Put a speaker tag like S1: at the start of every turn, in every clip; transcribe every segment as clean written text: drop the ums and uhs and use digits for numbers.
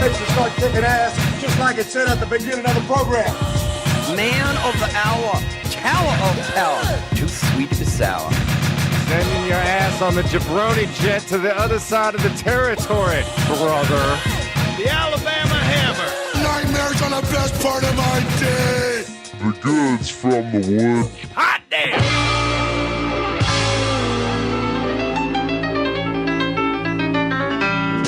S1: They should start kicking ass, just like it said at the beginning of the program.
S2: Man of the hour, tower of tower, too sweet to be sour.
S3: Sending your ass on the jabroni jet to the other side of the territory, brother.
S4: The Alabama Hammer.
S1: Nightmares on the best part of my day.
S5: The goods from the wood.
S4: Hot damn.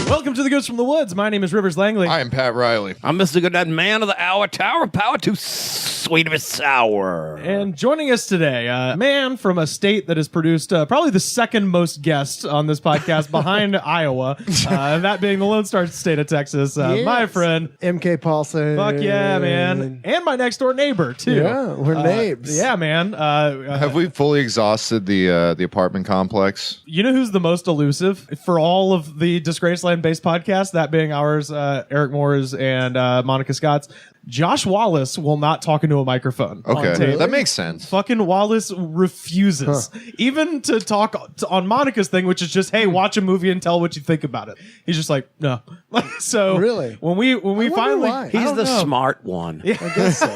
S6: Welcome to the Goods from the Woods. My name is Rivers Langley.
S7: I am Pat Riley.
S2: I'm Mr. Goodnight, man of the hour, tower of power, too sweet to be sour.
S6: And joining us today, a man from a state that has produced probably the second most guests on this podcast behind Iowa, and that being the Lone Star State of Texas. My friend,
S8: MK Paulson.
S6: fuck yeah, man. And my next door neighbor, too.
S8: Yeah, we're neighbors.
S6: Yeah, man.
S7: Have we fully exhausted the apartment complex?
S6: You know who's the most elusive for all of the Disgraceland-based podcasts, that being ours, Eric Moore's and Monica Scott's? Josh Wallace will not talk into a microphone. on
S7: Okay,
S6: tape.
S7: that makes sense.
S6: Fucking Wallace refuses even to talk on Monica's thing, which is just, hey, watch a movie and tell what you think about it. He's just like, no. So
S8: Really?
S6: when we finally,
S8: why.
S6: I
S2: He's
S6: don't
S2: the
S6: know.
S2: smart one.
S6: Yeah.
S8: I guess so.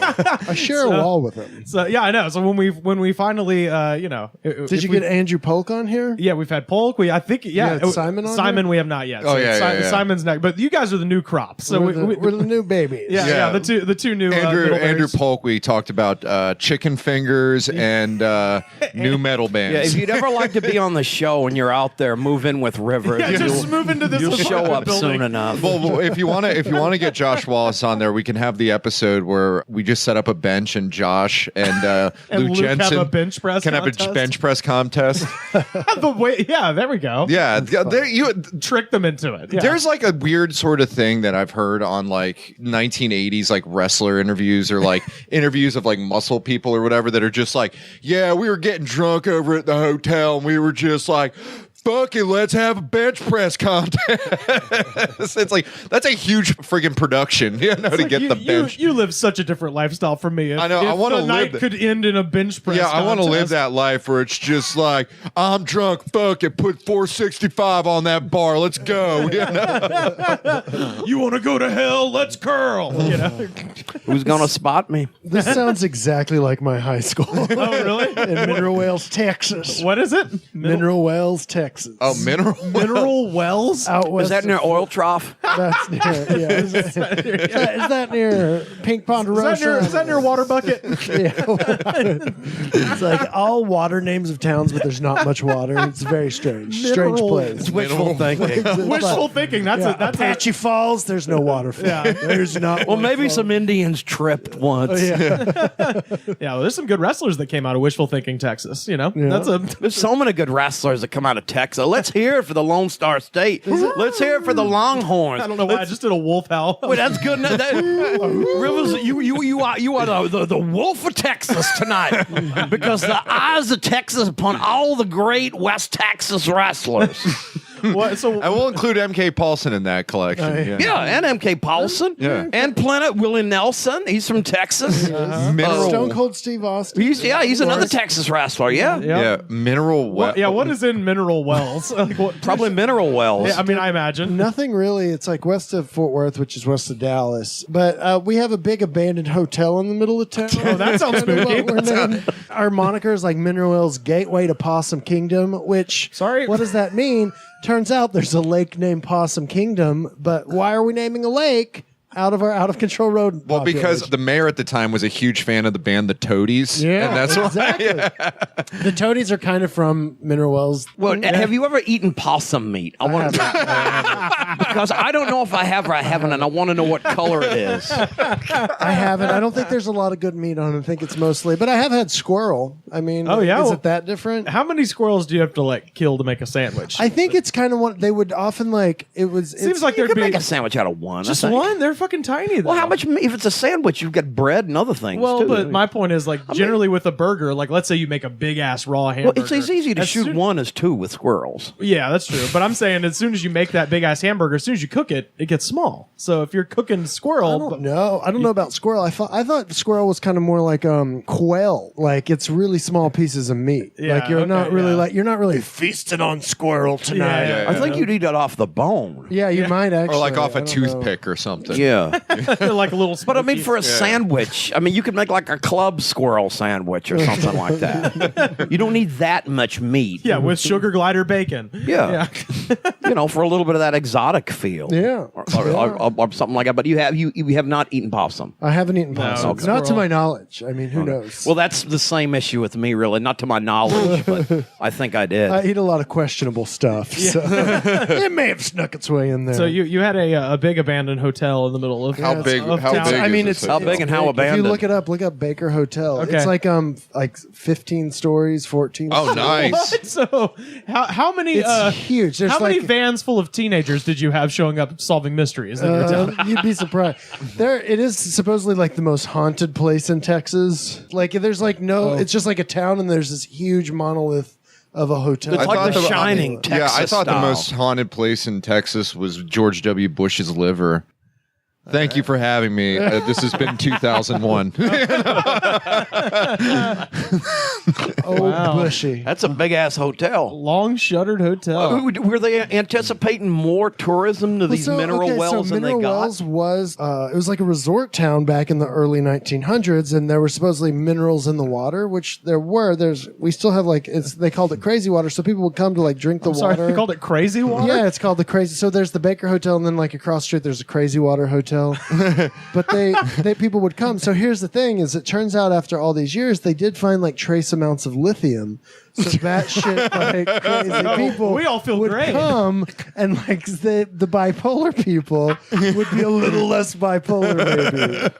S8: I share a wall with him.
S6: So yeah, I know. So when we finally,
S8: Did you get Andrew Polk on here?
S6: Yeah, we've had Polk. I think
S8: had Simon on
S6: Simon,
S8: there?
S6: we have not yet.
S7: Oh, yeah.
S6: Simon's next. But you guys are the new crop. So
S8: we're the new babies.
S6: yeah, the two new
S7: Andrew
S6: middlebears.
S7: Polk, we talked about chicken fingers and new metal
S2: Yeah,
S7: bands.
S2: if you'd ever like to be on the show and you're out there, move in with River.
S6: Yeah, just move into this
S2: You'll show
S6: apartment
S2: up
S6: building.
S2: soon enough.
S7: Well, if you want to get Josh Wallace on there, we can have the episode where we just set up a bench and Josh and
S6: And
S7: Luke
S6: Luke have
S7: Jensen
S6: a bench press
S7: can have
S6: contest?
S7: a bench press contest.
S6: Yeah, there we go.
S7: Yeah,
S6: Trick them into it. Yeah.
S7: there's like a weird sort of thing that I've heard on like 1980s like wrestler interviews or like interviews of like muscle people or whatever that are just like, yeah, we were getting drunk over at the hotel and we were just like, fuck it, let's have a bench press contest. It's like, that's a huge friggin' production, to
S6: Like,
S7: get the bench.
S6: You live such a different lifestyle from me. If,
S7: I know, I
S6: if
S7: wanna
S6: the
S7: live
S6: night
S7: that.
S6: could end in a bench press.
S7: Yeah, I want to live
S6: contest.
S7: that life where it's just like, I'm drunk, fuck it, put 465 on that bar, let's go. You know?
S6: You want to go to hell? Let's curl. You know?
S2: Who's going to spot me?
S8: This sounds exactly like my high school
S6: Oh, really?
S8: in Mineral Wells, Texas.
S6: What is it?
S8: Mineral Wells, Texas.
S7: Oh, mineral.
S6: Mineral wells?
S8: Out west.
S2: Is that near Oil Trough?
S8: That's near. Yeah. Is that near Pink Ponderosa?
S6: Is that near Water Bucket?
S8: Yeah. It's like all water names of towns, but there's not much water. It's very strange. Strange
S6: Mineral-
S8: place.
S2: Wishful thinking.
S6: Wishful thinking. That's
S8: Yeah.
S6: it. That's
S8: Apache Falls. There's no waterfall.
S6: Yeah.
S8: There's not.
S2: Well,
S8: one
S2: maybe
S8: fall.
S2: some Indians tripped once.
S8: Yeah.
S6: Yeah, well, there's some good wrestlers that came out of Wishful Thinking, Texas. You know, that's a.
S2: There's so many good wrestlers that come out of Texas. Let's hear it for the Lone Star State. Let's hear it for the Longhorns.
S6: I don't know why I just did a wolf howl.
S2: Wait, that's good. Rivers, you are the wolf of Texas tonight because the eyes of Texas upon all the great West Texas wrestlers.
S6: What, so
S7: I will include MK Paulson in that collection.
S2: Yeah, and MK Paulson.
S7: Yeah.
S2: And Planet Willie Nelson. He's from Texas.
S7: Mineral.
S8: Stone Cold Steve Austin.
S2: He's another Texas wrestler. Yeah.
S7: Yeah, mineral.
S6: what is in mineral wells? Like what?
S2: Probably Mineral Wells.
S6: Yeah, I mean, I imagine.
S8: Nothing really. It's like west of Fort Worth, which is west of Dallas. But we have a big abandoned hotel in the middle of town.
S6: Oh, that sounds
S8: Kind of
S6: spooky.
S8: what we're named. Our moniker is like Mineral Wells Gateway to Possum Kingdom, which,
S6: Sorry?
S8: what does that mean? Turns out there's a lake named Possum Kingdom, but why are we naming a lake out of our out of control road?
S7: Well, because
S8: population?
S7: the mayor at the time was a huge fan of the band The Toadies.
S8: Yeah,
S7: and that's
S8: exactly.
S7: why.
S8: The Toadies are kind of from Mineral Wells.
S2: Well, have you ever eaten possum meat? I want to because I don't know if I have or I haven't, and I want to know what color it is.
S8: I haven't. I don't think there's a lot of good meat on it. I think it's mostly, but I have had squirrel. I mean,
S6: Oh, yeah?
S8: is it that different?
S6: How many squirrels do you have to like kill to make a sandwich?
S8: I think it's kind of what they would often like. It was.
S6: Seems like
S2: You
S6: there'd
S2: could
S6: be
S2: make a sandwich out of one.
S6: just
S2: I think.
S6: one. They're fucking fucking tiny, though.
S2: Well, how much? If it's a sandwich, you've got bread and other things.
S6: Well,
S2: too.
S6: but my point is, like, generally with a burger, like, let's say you make a big ass raw hamburger.
S2: Well, it's as easy to
S6: as
S2: shoot
S6: soon-
S2: one as two with squirrels.
S6: Yeah, that's true. But I'm saying, as soon as you make that big ass hamburger, as soon as you cook it, it gets small. So if you're cooking squirrel,
S8: I don't know. I don't know about squirrel. I thought squirrel was kind of more like quail. Like it's really small pieces of meat.
S6: Yeah,
S8: like you're
S6: okay,
S8: not really
S6: yeah.
S8: like you're not really feasting on squirrel tonight.
S6: Yeah,
S2: I think you'd eat it off the bone.
S8: Yeah, you might actually.
S7: Or like off
S8: I
S7: a
S8: don't know.
S7: toothpick or something.
S2: Yeah.
S6: like a little.
S2: But I mean, for a sandwich, I mean, you could make like a club squirrel sandwich or something like that. You don't need that much meat.
S6: yeah, with sugar glider bacon.
S2: Yeah. You know, for a little bit of that exotic feel.
S8: Yeah.
S2: Or something like that. But you have not eaten possum.
S8: I haven't eaten possum.
S6: okay.
S8: Not to
S6: Squirrel.
S8: my knowledge. I mean, who knows?
S2: Well, that's the same issue with me, really. Not to my knowledge, but I think I did.
S8: I eat a lot of questionable stuff, so it may have snuck its way in there.
S6: So you had a big abandoned hotel in the middle of
S7: How big?
S6: of
S7: How
S6: town.
S7: big?
S8: I mean,
S7: is
S8: it's
S7: this
S2: How
S7: hotel?
S2: big and how
S8: If
S2: abandoned?
S8: you look up Baker Hotel.
S6: Okay.
S8: It's like 15 stories, 14.
S7: Oh,
S8: stories.
S7: nice.
S6: So how many
S8: It's huge. There's
S6: how many
S8: like-
S6: vans full of teenagers did you have showing up solving mysteries in your town?
S8: You'd be surprised. It is supposedly like the most haunted place in Texas. Like there's like no, it's just like a town, and there's this huge monolith of a hotel.
S2: It's like
S7: thought
S2: The Shining,
S7: Yeah, I
S2: Texas
S7: thought the
S2: style.
S7: most haunted place in Texas was George W. Bush's liver. Thank you for having me. This has been 2001.
S8: Oh, bushy.
S2: That's a big ass hotel.
S6: Long shuttered hotel.
S2: Were they anticipating more tourism to these mineral wells
S8: so
S2: than they
S8: Mineral
S2: got?
S8: Wells was it was like a resort town back in the early 1900s, and there were supposedly minerals in the water, which there were. We still have they called it crazy water, so people would come to like drink the
S6: Sorry,
S8: water.
S6: they called it crazy water.
S8: Yeah, it's called the Crazy. So there's the Baker Hotel, and then like across the street there's a Crazy Water Hotel. But they people would come. So here's the thing: is it turns out after all these years they did find like trace amounts of lithium. So that shit like crazy people.
S6: we all feel
S8: would
S6: great.
S8: come, and like the bipolar people would be a little less bipolar,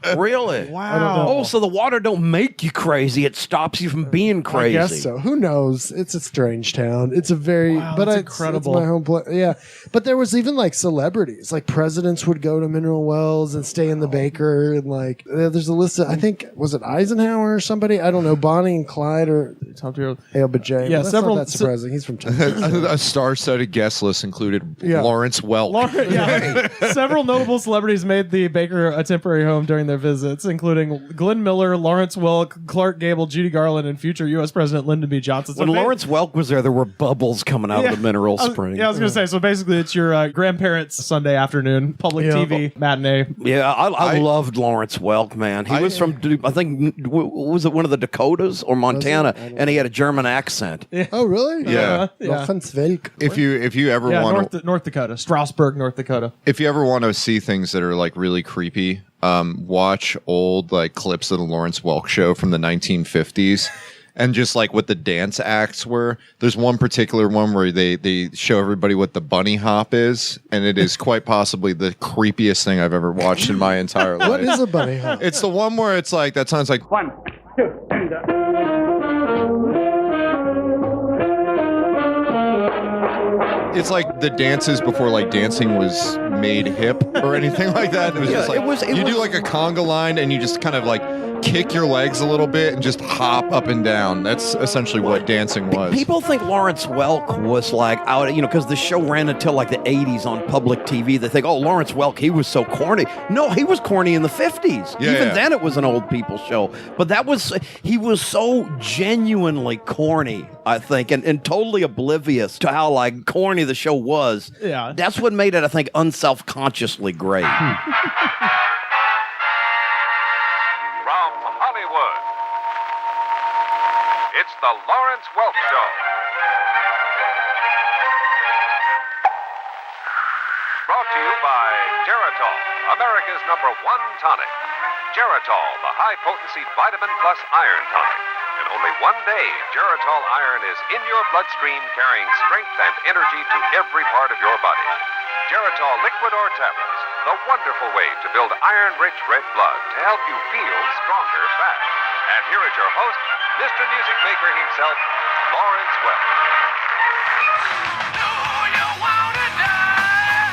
S8: maybe.
S2: Really?
S6: Wow.
S2: Oh, so the water don't make you crazy; it stops you from being
S8: I
S2: crazy.
S8: guess so. Who knows? It's a strange town. It's a very
S6: Wow,
S8: but
S6: that's
S8: it's
S6: incredible.
S8: my home place. Yeah, but there was even like celebrities, like presidents would go to Mineral Wells and stay in the Baker, and like there's a list of I think was it Eisenhower or somebody, I don't know, Bonnie and Clyde or
S6: Talk to your-
S8: Hale but Jane.
S6: Yeah,
S8: That's
S6: several-
S8: not that surprising. He's from Texas.
S7: A star-studded guest list included
S8: Yeah.
S7: Lawrence Welk.
S6: Yeah. Several notable celebrities made the Baker a temporary home during their visits, including Glenn Miller, Lawrence Welk, Clark Gable, Judy Garland, and future U.S. President Lyndon B. Johnson. So
S2: When Lawrence Welk was there were bubbles coming out of the mineral spring.
S6: Yeah, I was going to say, so basically it's your grandparents' Sunday afternoon, public
S8: Yeah.
S6: TV, matinee.
S2: Yeah, I loved Lawrence Welk, man. He was from, I think, was it one of the Dakotas or Montana? And he had a German accent.
S8: Oh, really?
S7: Yeah.
S8: Lawrence Welk.
S7: If you ever
S6: Yeah,
S7: want
S6: North Dakota, Strasburg, North Dakota.
S7: if you ever want to see things that are like really creepy, watch old like clips of the Lawrence Welk show from the 1950s. And just like what the dance acts were, there's one particular one where they show everybody what the bunny hop is, and it is quite possibly the creepiest thing I've ever watched in my entire life.
S8: What is a bunny hop?
S7: It's the one where it's like that sounds like
S1: 1, 2, and
S7: it's like the dances before like dancing was made hip or anything like that. And it was just like you do like a conga line and you just kind of like kick your legs a little bit and just hop up and down. That's essentially what dancing was.
S2: People think Lawrence Welk was like out, because the show ran until like the 80s on public TV. They think, oh, Lawrence Welk, he was so corny. No, he was corny in the 50s.
S7: Yeah,
S2: Even
S7: yeah.
S2: then it was an old people show. But he was so genuinely corny, I think, and totally oblivious to how like corny the show was.
S6: Yeah.
S2: That's what made it, I think, unselfconsciously great.
S3: From Hollywood, it's the Lawrence Welk Show. Brought to you by Geritol, America's #1 tonic. Geritol, the high-potency Vitamin Plus Iron Tonic. In only one day, Geritol Iron is in your bloodstream, carrying strength and energy to every part of your body. Geritol liquid or tablets, the wonderful way to build iron-rich red blood to help you feel stronger fast. And here is your host, Mr. Music Maker himself, Lawrence Welk.
S4: Do you wanna die?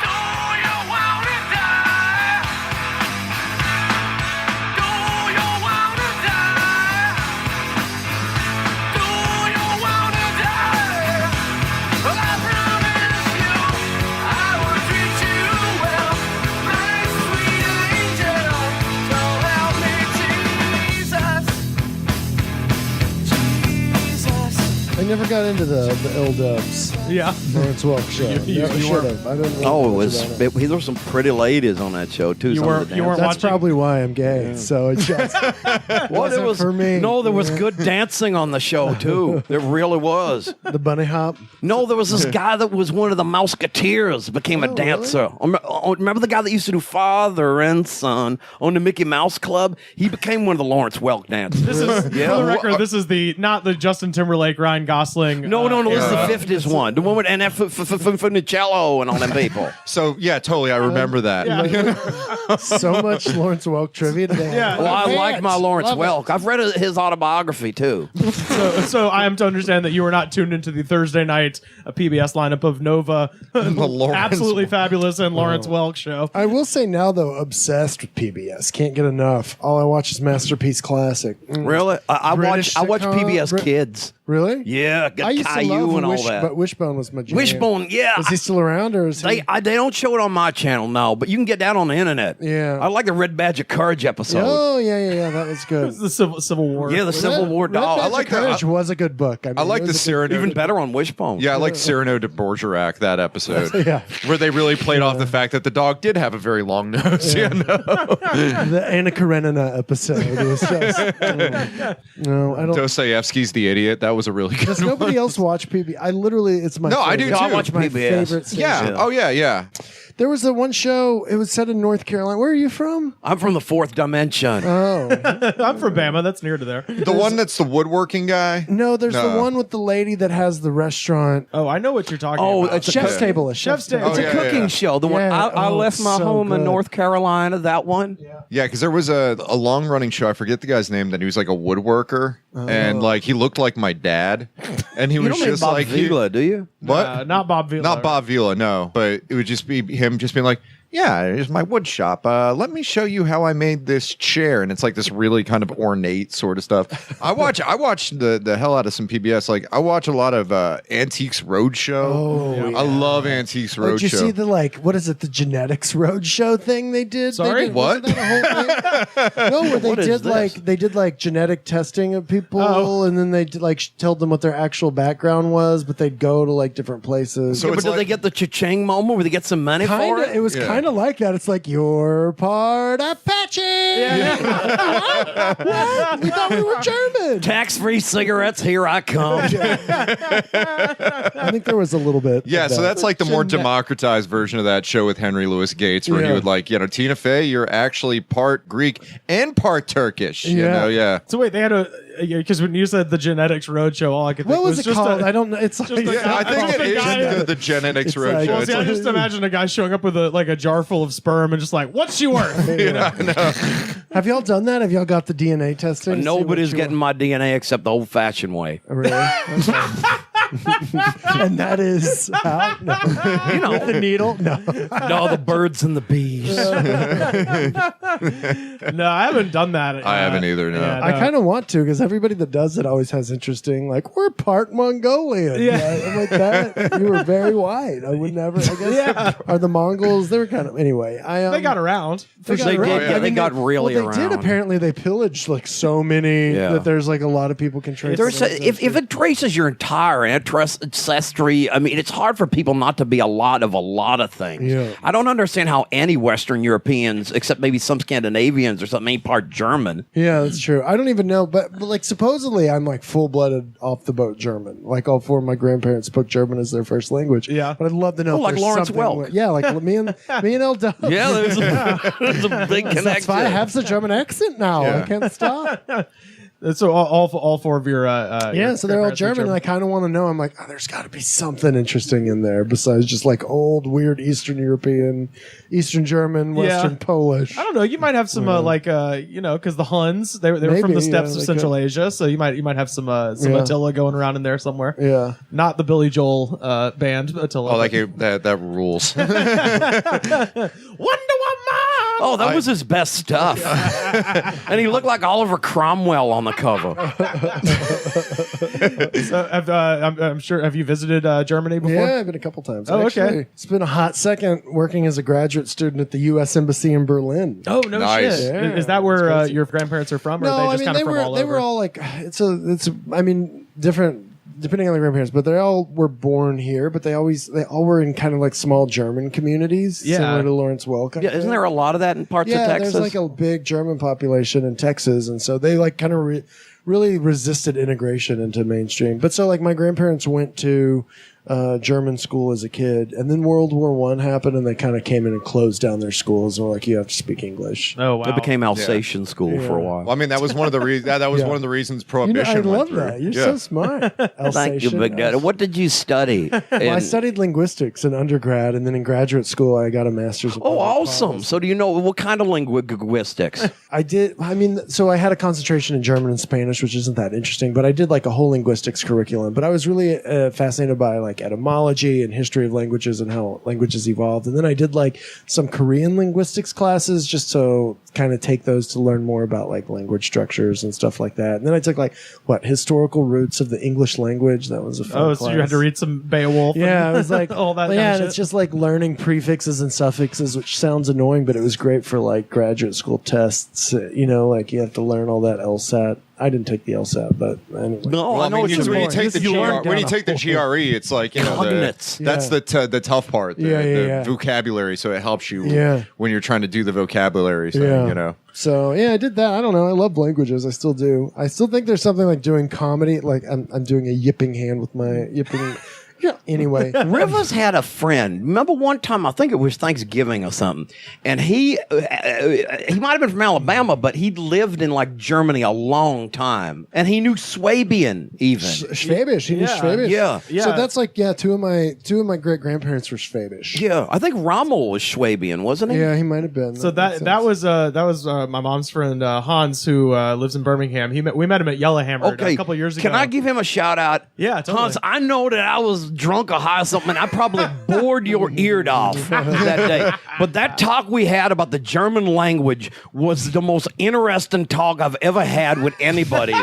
S4: Do you wanna
S8: never got into the L-dubs.
S6: Yeah.
S8: Lawrence Welk show.
S6: You
S8: Should have. I didn't. Really
S2: Oh, it
S8: know
S2: was.
S8: much about
S2: There were some pretty ladies on that show too.
S6: You
S2: some of
S6: weren't-
S2: the
S6: you weren't
S2: dancers.
S8: That's
S6: watching-
S8: probably why I'm gay. So it just
S2: Well,
S8: wasn't
S2: there was
S8: for me.
S2: No, there was good dancing on the show too. There really was.
S8: the bunny hop.
S2: No, there was this guy that was one of the Mouseketeers, became a dancer. Remember the guy that used to do Father and Son on the Mickey Mouse Club? He became one of the Lawrence Welk dancers.
S6: This is, for the record, this is not the Justin Timberlake, Ryan Gosling.
S2: No, this is the
S6: era.
S2: 50s one. The one with Funicello and all them people.
S7: So yeah, totally. I remember that.
S8: So much Lawrence Welk trivia today.
S6: Yeah.
S2: Well, I like my Lawrence
S8: Love it.
S2: Welk. I've read his autobiography too.
S6: So I am to understand that you were not tuned into the Thursday night PBS lineup of Nova,
S7: Lawrence
S6: absolutely fabulous, and Lawrence Welk show.
S8: I will say now though, obsessed with PBS. Can't get enough. All I watch is Masterpiece Classic.
S2: Really? I
S8: British
S2: watch
S8: sitcom,
S2: PBS Kids.
S8: Really?
S2: Yeah,
S8: I used to love
S2: Caillou and all
S8: Wish,
S2: that.
S8: but Wishbone was my jam.
S2: Wishbone, yeah.
S8: Is he still around or is he?
S2: They don't show it on my channel, no, but you can get that on the internet.
S8: Yeah.
S2: I like the Red Badge of Courage episode.
S8: Oh yeah, that was good.
S6: The Civil War.
S2: Yeah, the Civil War
S8: Red
S2: dog.
S8: Badge
S2: I
S8: of
S2: like
S8: Courage was a good book.
S7: I like
S8: it
S7: the
S8: was a
S7: Cyrano.
S2: even better on Wishbone.
S7: Yeah, I like Cyrano de Bergerac, that episode.
S8: Yeah.
S7: Where they really played off the fact that the dog did have a very long nose. Yeah.
S8: the Anna Karenina episode was just. No, I don't.
S7: Dostoevsky's The Idiot. That was a really good
S8: Does
S7: one.
S8: nobody else watch PBS? I literally, it's my.
S7: No, I do
S8: favorite.
S7: too.
S2: I watch
S8: My
S2: PBS.
S8: favorite station.
S7: Yeah. Oh, yeah.
S8: There was the one show. It was set in North Carolina. Where are you from?
S2: I'm from the fourth dimension.
S8: Oh
S6: I'm from Bama. That's near to there.
S7: The one that's the woodworking guy.
S8: no, there's the
S7: No.
S8: one with the lady that has the restaurant.
S6: Oh, I know what you're talking
S2: Oh,
S6: about.
S2: it's a
S8: Chef's
S2: cook-
S8: Table.
S6: Chef's Table.
S2: It's
S7: Oh, yeah,
S2: a cooking
S7: yeah.
S2: show. The one
S8: Yeah.
S2: I
S8: Oh,
S2: left my
S8: so
S2: home in
S8: good.
S2: North Carolina. That one.
S7: Yeah, because there was a long running show. I forget the guy's name. That he was like a woodworker, and like he looked like my dad, and he
S2: You
S7: was
S2: don't mean
S7: just
S2: Bob
S7: like
S2: Vila, do you?
S7: what?
S6: Not Bob Vila.
S7: Not Bob Vila, no. But it would just be him just being like, yeah, here's my wood shop. Let me show you how I made this chair. And it's like this really kind of ornate sort of stuff. I watch the hell out of some PBS. Like I watch a lot of Antiques Roadshow.
S8: Oh,
S7: I love Antiques
S8: Oh, did you see
S7: Roadshow.
S8: the what is it? The Genetics Roadshow thing they did.
S6: Sorry?
S8: They did,
S7: What?
S8: wasn't that a whole thing? No, where they
S2: What is
S8: did
S2: this?
S8: they did like genetic testing of people,
S6: Oh.
S8: and then they did, told them what their actual background was, but they'd go to like different places.
S7: So
S2: Yeah, but
S7: it's
S2: did they
S7: like-
S2: get the cha-ching moment where they get some money for
S8: Kinda,
S2: it?
S8: it was
S7: Yeah.
S8: kind of like that. It's like you're part Apache. What? We thought we were German.
S2: Tax-free cigarettes, here I come.
S8: I think there was a little bit.
S7: Yeah,
S8: of
S7: so
S8: that.
S7: that's like the more
S8: Genet-
S7: democratized version of that show with Henry Louis Gates, where he
S8: Yeah.
S7: would like, Tina Fey, you're actually part Greek and part Turkish. You
S8: Yeah.
S7: know, yeah.
S6: So wait, they had because when you said the Genetics Roadshow, all I could think
S8: What was it
S6: just
S8: called?
S6: I
S8: I don't know. It's like,
S7: Yeah, I think it
S6: the
S7: is
S6: guy-
S7: the Genetics
S8: It's
S7: Roadshow.
S8: like-
S6: Well,
S7: It's
S6: see, I
S7: like-
S6: just imagine a guy showing up with a jar full of sperm and just like, what's she worth? You know?
S8: Have y'all done that? Have y'all got the DNA testing? See what
S2: Nobody's
S8: you
S2: getting my DNA except the old-fashioned way.
S8: Really? Okay. And that is how? No.
S2: You know,
S8: The needle? No.
S2: no, the birds and the bees.
S6: No, I haven't done that.
S7: I haven't either, no.
S6: yeah,
S8: I kind of want to because everybody that does it always has interesting, like, we're part Mongolian.
S6: Yeah.
S8: I'm like, that, you were very white. I would never, I guess. Are the Mongols, they were kind of, anyway.
S6: They got around.
S2: They
S8: got
S2: did,
S8: around.
S2: yeah, they got really
S8: well, they
S2: around.
S8: did. Apparently, they pillaged like so many
S2: Yeah.
S8: that there's like a lot of people can trace.
S2: There's
S8: it.
S2: if it traces your entire ancestry, I mean, it's hard for people not to be a lot of things.
S8: Yeah.
S2: I don't understand how any Western Europeans, except maybe some Scandinavians or something, ain't part German.
S8: Yeah, that's true. I don't even know, but like supposedly I'm like full blooded off the boat German. Like all four of my grandparents spoke German as their first language.
S6: Yeah.
S8: but I'd love to know.
S2: Oh,
S8: if
S2: like
S8: there's
S2: Lawrence
S8: something
S2: Welk.
S8: with- yeah, like me and El Dub.
S2: Yeah, there's a big connection.
S8: That's why I have the German accent now.
S7: Yeah.
S8: I can't stop.
S6: So all four of your
S8: Yeah, so they're all German, and I kind of want to know. I'm like, oh, there's got to be something interesting in there besides just like old, weird Eastern European, Eastern German, Western Polish.
S6: I don't know. You might have some because the Huns they were from
S8: Maybe,
S6: the steppes
S8: yeah,
S6: of
S8: they
S6: Central Asia, so you might have some
S8: Yeah.
S6: Attila going around in there somewhere.
S8: Yeah.
S6: Not the Billy Joel band Attila.
S7: Oh,
S6: but-
S7: that rules.
S6: Wonder Woman.
S2: Oh, that was his best stuff. And he looked like Oliver Cromwell on the cover.
S6: So, I'm sure. Have you visited Germany before?
S8: Yeah, I've been a couple times.
S6: Oh,
S8: actually.
S6: okay.
S8: It's been a hot second working as a graduate student at the U.S. Embassy in Berlin.
S6: Oh no
S7: Nice.
S6: shit!
S8: Yeah,
S6: Is that where
S8: crazy.
S6: your grandparents are from, or
S8: No,
S6: are they
S8: I
S6: just
S8: mean
S6: kind of
S8: they
S6: from
S8: were
S6: all
S8: they
S6: over?
S8: were all like it's I mean different depending on the grandparents, but they all were born here, but they all were in kind of like small German communities, similar to Lawrence Welk.
S2: Yeah, isn't there a lot of that in parts of Texas?
S8: There's like a big German population in Texas, and so they like kind of really resisted integration into mainstream. But so like my grandparents went to German school as a kid, and then World War I happened, and they kind of came in and closed down their schools and were like, you have to speak English.
S6: Oh wow!
S2: It became Alsatian school for a while.
S7: Well, I mean, that was one of the reasons. That was one of the reasons Prohibition.
S8: I love
S7: went through.
S8: that. You're so smart.
S2: Thank you, Big Daddy. What did you study?
S8: Well, I studied linguistics in undergrad, and then in graduate school, I got a master's.
S2: Oh, awesome! So, do you know what kind of linguistics?
S8: I did. I mean, so I had a concentration in German and Spanish, which isn't that interesting, but I did like a whole linguistics curriculum. But I was really fascinated by like etymology and history of languages and how languages evolved. And then I did like some Korean linguistics classes just to kind of take those to learn more about like language structures and stuff like that. And then I took like historical roots of the English language. That was a fun class.
S6: So you had to read some Beowulf.
S8: Yeah, I was like
S6: all that.
S8: Yeah, and it's just like learning prefixes and suffixes, which sounds annoying, but it was great for like graduate school tests. Like you have to learn all that LSAT. I didn't take the LSAT, but anyway.
S2: No, I know what you
S7: when you
S2: mean.
S7: take the GRE, it's like
S2: Cognates.
S7: that's the tough part, the vocabulary. So it helps you when you're trying to do the vocabulary thing.
S8: So I did that. I don't know. I love languages. I still do. I still think there's something like doing comedy. Like I'm doing a yipping hand with my yipping. Yeah. Anyway,
S2: Rivers had a friend. Remember one time, I think it was Thanksgiving or something, and he might have been from Alabama, but he'd lived in like Germany a long time, and he knew Swabian even.
S8: Schwäbisch. He knew Schwäbisch.
S2: Yeah.
S8: So that's like two of my great grandparents were Schwäbisch.
S2: Yeah, I think Rommel was Swabian, wasn't he?
S8: Yeah, he might have been.
S6: So that was my mom's friend Hans, who lives in Birmingham. We met him at Yellowhammer a couple years ago.
S2: Can I give him a shout out?
S6: Yeah, totally.
S2: Hans, I know that I was drunk or high or something, and I probably bored your ear off that day. But that talk we had about the German language was the most interesting talk I've ever had with anybody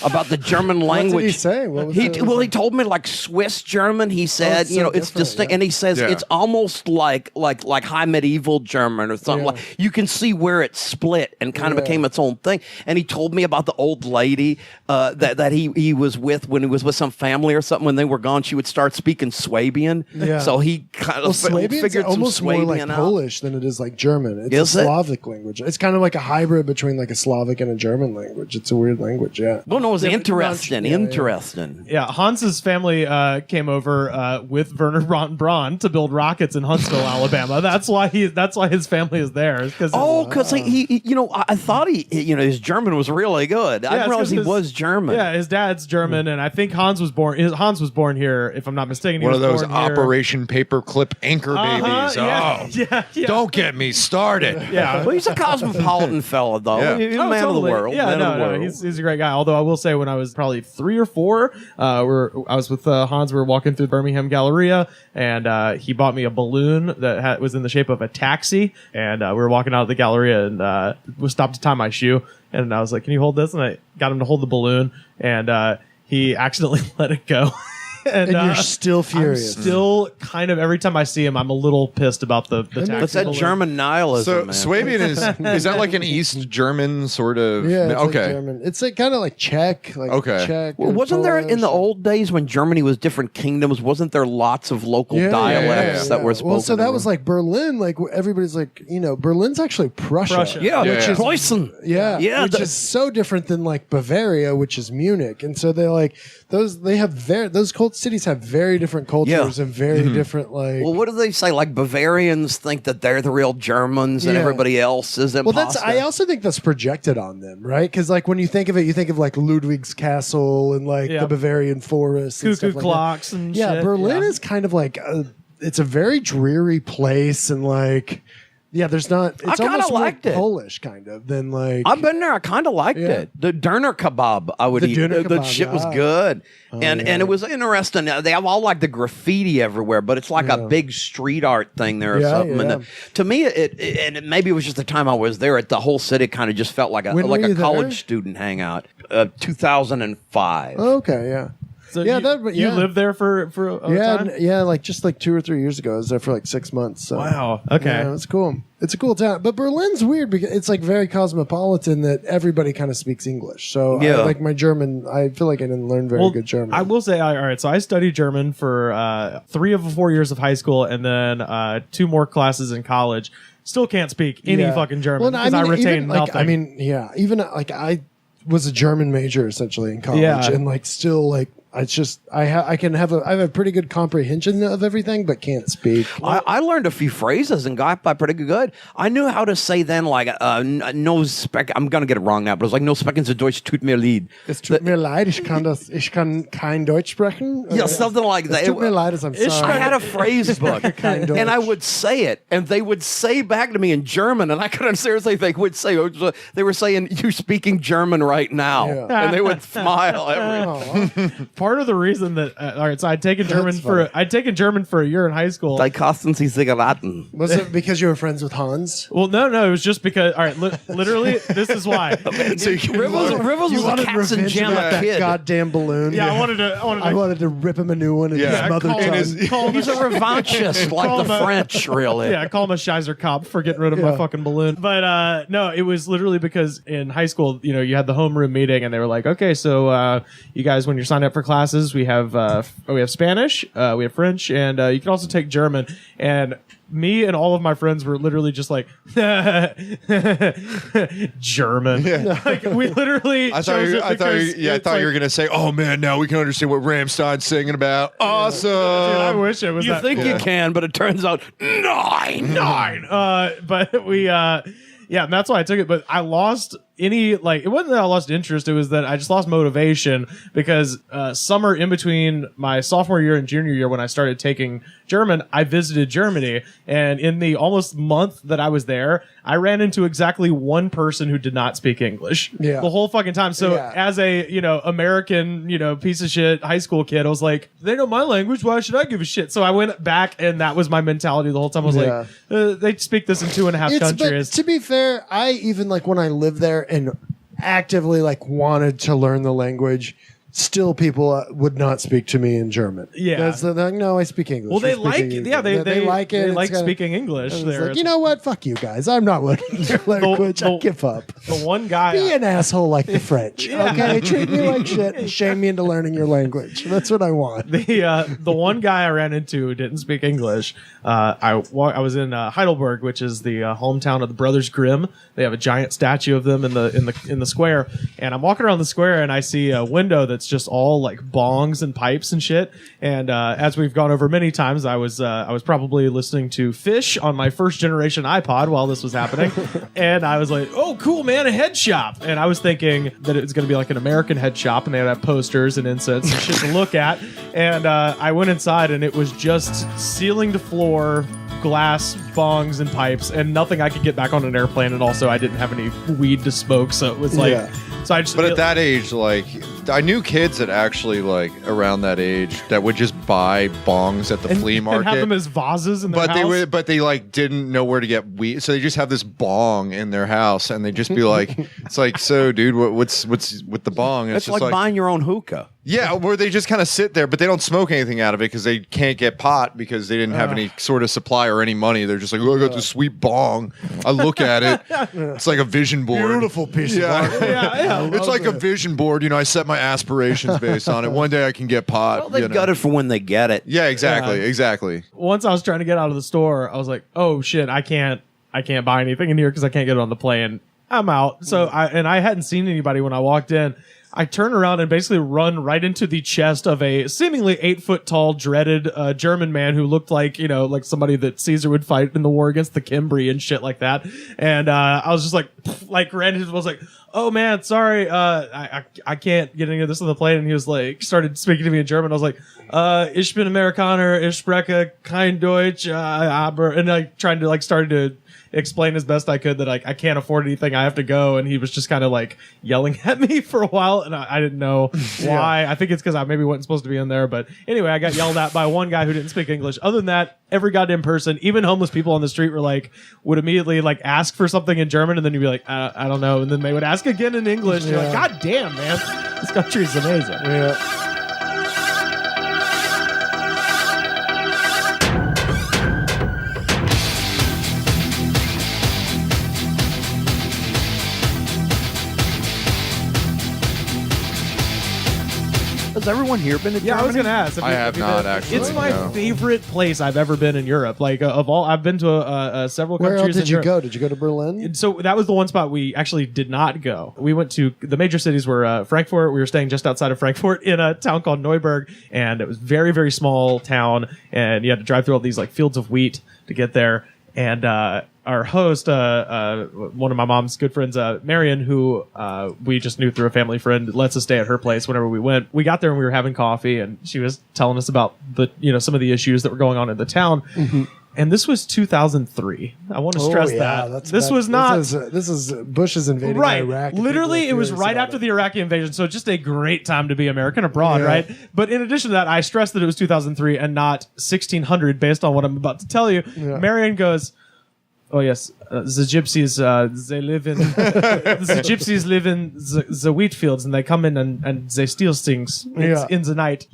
S2: about the German language.
S8: What did he say? What was
S2: he told me like Swiss German. He said,
S8: so
S2: it's distinct,
S8: yeah.
S2: and he says it's almost like high medieval German or something. Like you can see where it split and kind of became its own thing. And he told me about the old lady that he was with when he was with some family or something. When they were gone, she would start speaking Swabian. Yeah. So he kind of figured
S8: almost
S2: some
S8: more
S2: Swabian
S8: like
S2: out.
S8: Polish than it is like German. It's
S2: Is
S8: a
S2: it?
S8: Slavic language. It's kind of like a hybrid between like a Slavic and a German language. It's a weird language. Yeah.
S2: Well, no, it was interesting.
S8: Yeah.
S2: Interesting.
S6: Yeah, Hans's family came over with Werner von Braun to build rockets in Huntsville, Alabama. That's why his family is there.
S2: Because he I thought his German was really good. I didn't realize he was German.
S6: Yeah, his dad's German, and I think Hans was born here, if I'm not mistaken.
S7: One of those Operation Paperclip anchor babies.
S6: Yeah.
S7: Don't get me started.
S6: Yeah.
S2: Well, he's a cosmopolitan fella, though.
S7: Yeah.
S2: He's a man of the world.
S6: Yeah,
S2: man of the world.
S6: He's a great guy. Although I will say, when I was probably 3 or 4, I was with Hans. We were walking through Birmingham Galleria, and he bought me a balloon that was in the shape of a taxi. And we were walking out of the Galleria, and we stopped to tie my shoe. And I was like, "Can you hold this?" And I got him to hold the balloon, and he accidentally let it go. And
S8: you're still furious.
S6: I'm still kind of, every time I see him, I'm a little pissed about the taxi.
S2: What's that
S6: balloon.
S2: German nihilism,
S7: So
S2: man?
S7: Swabian is that like an East German sort of?
S8: Yeah. It's
S7: Okay.
S8: Like German. It's like kind of like Czech. Like
S7: Okay.
S8: Czech.
S2: Well,
S8: and
S2: wasn't there in the
S8: Polish.
S2: old days when Germany was different kingdoms? Wasn't there lots of local dialects that were spoken?
S8: Well, so that was like Berlin. Like everybody's like, Berlin's actually Prussia.
S2: yeah,
S7: Yeah.
S2: Preußen.
S8: Yeah, which
S2: the-
S8: is so different than like Bavaria, which is Munich, and so they're like those cult cities have very different cultures and very different like.
S2: Well, what do they say? Like Bavarians think that they're the real Germans and
S8: Yeah.
S2: everybody else is imposter.
S8: I also think that's projected on them, right? Because like when you think of it, you think of like Ludwig's castle and like the Bavarian forest, and
S6: Cuckoo
S8: stuff like
S6: clocks
S8: that.
S6: and
S8: yeah,
S6: shit.
S8: Berlin
S6: Yeah.
S8: is kind of like it's a very dreary place, and like. Yeah, there's not. It's
S2: kinda
S8: almost more
S2: liked it.
S8: Polish, kind of than like.
S2: I've been there. I kind of liked it. The Döner kebab I would
S8: The
S2: eat.
S8: Döner
S2: The
S8: kebab,
S2: shit was
S8: yeah.
S2: good, and it was interesting. They have all like the graffiti everywhere, but it's like a big street art thing there or
S8: Yeah,
S2: something.
S8: yeah.
S2: And to me, maybe it was just the time I was there. The whole city kind of just felt like
S8: When were
S2: a
S8: you
S2: college
S8: there?
S2: student hangout. 2005.
S8: Okay, yeah.
S6: So
S8: Yeah,
S6: you lived there for a time?
S8: like just like 2 or 3 years ago. I was there for like 6 months. So.
S6: Wow. Okay.
S8: Yeah, it's cool. It's a cool town, but Berlin's weird because it's like very cosmopolitan that everybody kind of speaks English. So
S2: Yeah.
S8: like my German, I feel like I didn't learn very good German.
S6: I will say, all right. So I studied German for 3 of the 4 years of high school, and then 2 more classes in college. Still can't speak any fucking German because I retained nothing.
S8: I mean, yeah, even like I was a German major essentially in college,
S6: Yeah.
S8: and like still like it's just I have a pretty good comprehension of everything, but can't speak.
S2: I learned a few phrases and got by pretty good. I knew how to say then, like, no spec. I'm going to get it wrong now, but it was like, no Speckens in Deutsch tut mir leid.
S8: Es tut mir leid, ich kann kein Deutsch sprechen.
S2: Yeah, something like that.
S8: Es tut mir leid, I'm sorry.
S2: I had a phrase book,
S8: Kein Deutsch.
S2: and I would say it, and they would say back to me in German, and I couldn't seriously. They would say they were saying, "You speaking German right now,"
S8: Yeah.
S2: and they would smile.
S6: Part of the reason that all right, so I'd taken German for a year in high school.
S2: Like kosten Sie Zigaretten.
S8: Was it because you were friends with Hans?
S6: Well, no, it was just because. All right, literally, this is why.
S2: Rivers was a Katzenjammer kid.
S8: Goddamn balloon.
S6: Yeah, I wanted to
S8: rip him a new one in
S7: Yeah.
S8: his mother
S6: call
S8: tongue.
S6: him-
S2: He's a revanchist like
S6: Call
S2: the
S6: him a-
S2: French, really.
S6: Yeah, call him a Scheiser cop for getting rid of my
S8: Yeah.
S6: fucking balloon. But no, it was literally because in high school, you had the homeroom meeting, and they were like, okay, so you guys, when you're signed up for classes, we have Spanish, we have French, and you can also take German. And me and all of my friends were literally just like German. Like we literally.
S7: I thought you were gonna say, "Oh man, now we can understand what Rammstein's singing about." Awesome.
S6: Dude, I wish it was.
S2: You
S6: that
S2: think you can, but it turns out nine.
S6: But we and that's why I took it. But I lost it wasn't that I lost interest, it was that I just lost motivation because summer in between my sophomore year and junior year when I started taking German, I visited Germany, and in the almost month that I was there, I ran into exactly one person who did not speak English
S8: Yeah.
S6: the whole fucking time. So
S8: Yeah.
S6: as a American piece of shit high school kid, I was like, they know my language, why should I give a shit? So I went back, and that was my mentality the whole time. I was
S8: Yeah.
S6: like, they speak this in 2.5 countries.
S8: But to be fair, I even like when I lived there and actively like wanted to learn the language, still people would not speak to me in German.
S6: Yeah.
S8: They're like, no, I speak English.
S6: Well, they
S8: We speak
S6: like,
S8: English.
S6: yeah, they
S8: like it.
S6: They
S8: It's
S6: like
S8: kinda-
S6: speaking English.
S8: It's
S6: There,
S8: like, you know what? Fuck you guys. I'm not learning your language. I give up.
S6: the one guy.
S8: Be an asshole like the French. Okay, treat me like shit and shame me into learning your language. That's what I want.
S6: The one guy I ran into who didn't speak English. I was in Heidelberg, which is the hometown of the Brothers Grimm. They have a giant statue of them in the square, and I'm walking around the square and I see a window that's just all like bongs and pipes and shit. And as we've gone over many times, I was probably listening to Fish on my first generation iPod while this was happening, and I was like, "Oh, cool, man, a head shop." And I was thinking that it was going to be like an American head shop, and they would have posters and incense and shit to look at. And I went inside, and it was just ceiling to floor glass bongs and pipes, and nothing I could get back on an airplane. And also, I didn't have any weed to smoke, so it was like,
S8: Yeah.
S6: so I just.
S7: But at that age, like, I knew kids that actually, like, around that age that would just buy bongs at the flea market.
S6: and have them as vases in their house.
S7: But they like didn't know where to get weed, so they just have this bong in their house, and they just be like, "It's like, so, dude, what's with the bong?" And
S2: It's
S7: just
S2: like buying your own hookah.
S7: yeah, where they just kind of sit there, but they don't smoke anything out of it because they can't get pot because they didn't have any sort of supply or any money. They're just like, "Oh, I got this sweet bong." I look at it; it's like a vision board.
S8: Beautiful piece
S7: Yeah.
S8: of art.
S6: yeah.
S7: It's like a vision board. I set my aspirations based on it. One day I can get pot.
S2: Well, they got it for when they get it.
S7: Yeah, exactly.
S6: Once I was trying to get out of the store, I was like, "Oh shit, I can't buy anything in here because I can't get it on the plane. I'm out." So I hadn't seen anybody when I walked in. I turn around and basically run right into the chest of a seemingly 8 foot tall, dreaded German man who looked like, like somebody that Caesar would fight in the war against the Cimbri and shit like that. And I was just like ran into, was like, "Oh man, sorry, I can't get any of this on the plane." And he was like, started speaking to me in German. I was like, "Ich bin Amerikaner, ich spreche kein Deutsch," aber, and like trying to started to explain as best I could that I can't afford anything, I have to go. And he was just kind of like yelling at me for a while, and I didn't know why. I think it's because I maybe wasn't supposed to be in there, but anyway, I got yelled at by one guy who didn't speak English. Other than that, every goddamn person, even homeless people on the street, would immediately ask for something in German, and then you'd be like, I don't know, and then they would ask again in English. You're like, God damn, man, this country is amazing.
S8: Yeah.
S2: Has everyone here been to
S6: Yeah,
S2: Germany?
S6: I was gonna ask.
S7: I have not, actually,
S6: It's my
S7: no.
S6: favorite place I've ever been in Europe. Like of all, I've been to several
S8: Where
S6: countries.
S8: else did
S6: in
S8: you
S6: Europe.
S8: go? Did you go to Berlin?
S6: So that was the one spot we actually did not go. We went to the major cities were Frankfurt. We were staying just outside of Frankfurt in a town called Neuburg, and it was very, very small town. And you had to drive through all these like fields of wheat to get there. And our host, one of my mom's good friends, Marion, who we just knew through a family friend, lets us stay at her place whenever we went. We got there and we were having coffee, and she was telling us about the some of the issues that were going on in the town.
S8: Mm-hmm.
S6: And this was 2003. I want to stress that this was not.
S8: This is Bush is invading
S6: Right.
S8: Iraq. and
S6: Literally,
S8: people
S6: it
S8: are
S6: was
S8: furious
S6: right
S8: about
S6: after
S8: it.
S6: the Iraqi invasion. So just a great time to be American abroad,
S8: Yeah.
S6: right? But in addition to that, I stress that it was 2003 and not 1600 based on what I'm about to tell you.
S8: Yeah.
S6: Marion goes, oh, yes, the gypsies, they live in, the gypsies live in the wheat fields and they come in and they steal things in the night.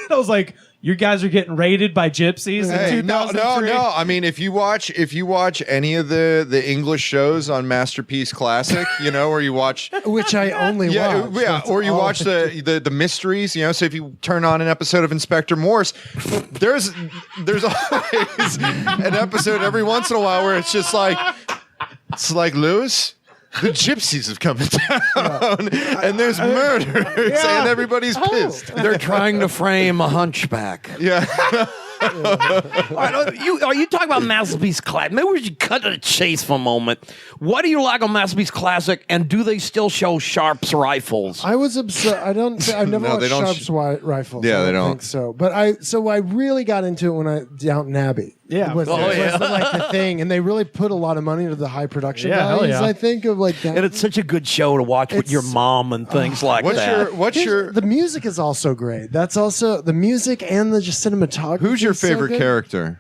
S6: I was like, you guys are getting raided by gypsies
S7: Hey,
S6: in
S7: no.
S6: 2003?
S7: I mean, if you watch any of the English shows on Masterpiece Classic, where you watch,
S8: which I only watch. That's
S7: or you
S8: all
S7: watch
S8: I
S7: the mysteries, So if you turn on an episode of Inspector Morse, there's always an episode every once in a while where it's just like, Lewis. The gypsies have come to town, and there's murders, and everybody's pissed.
S2: They're trying to frame a hunchback.
S7: Yeah.
S2: All right, are you talking about Masterpiece Classic? Maybe we should cut to the chase for a moment. What do you like on Masterpiece Classic, and do they still show Sharp's rifles?
S8: I was obsessed. I've never
S7: No, they
S8: watched
S7: don't
S8: Sharp's rifles.
S7: Yeah,
S8: I
S7: they don't.
S8: think so. But I really got into it when I Downton Abbey.
S6: Yeah.
S8: was,
S6: Oh,
S8: was
S2: yeah.
S8: like the thing, and they really put a lot of money into the high production
S6: Yeah, hell
S8: values.
S6: yeah.
S8: I think of like that.
S2: And it's such a good show to watch with your
S8: It's-
S2: mom and things like that.
S8: The music is also great. That's also the music and the just cinematography.
S7: Who's your
S8: is so
S7: favorite
S8: good.
S7: character?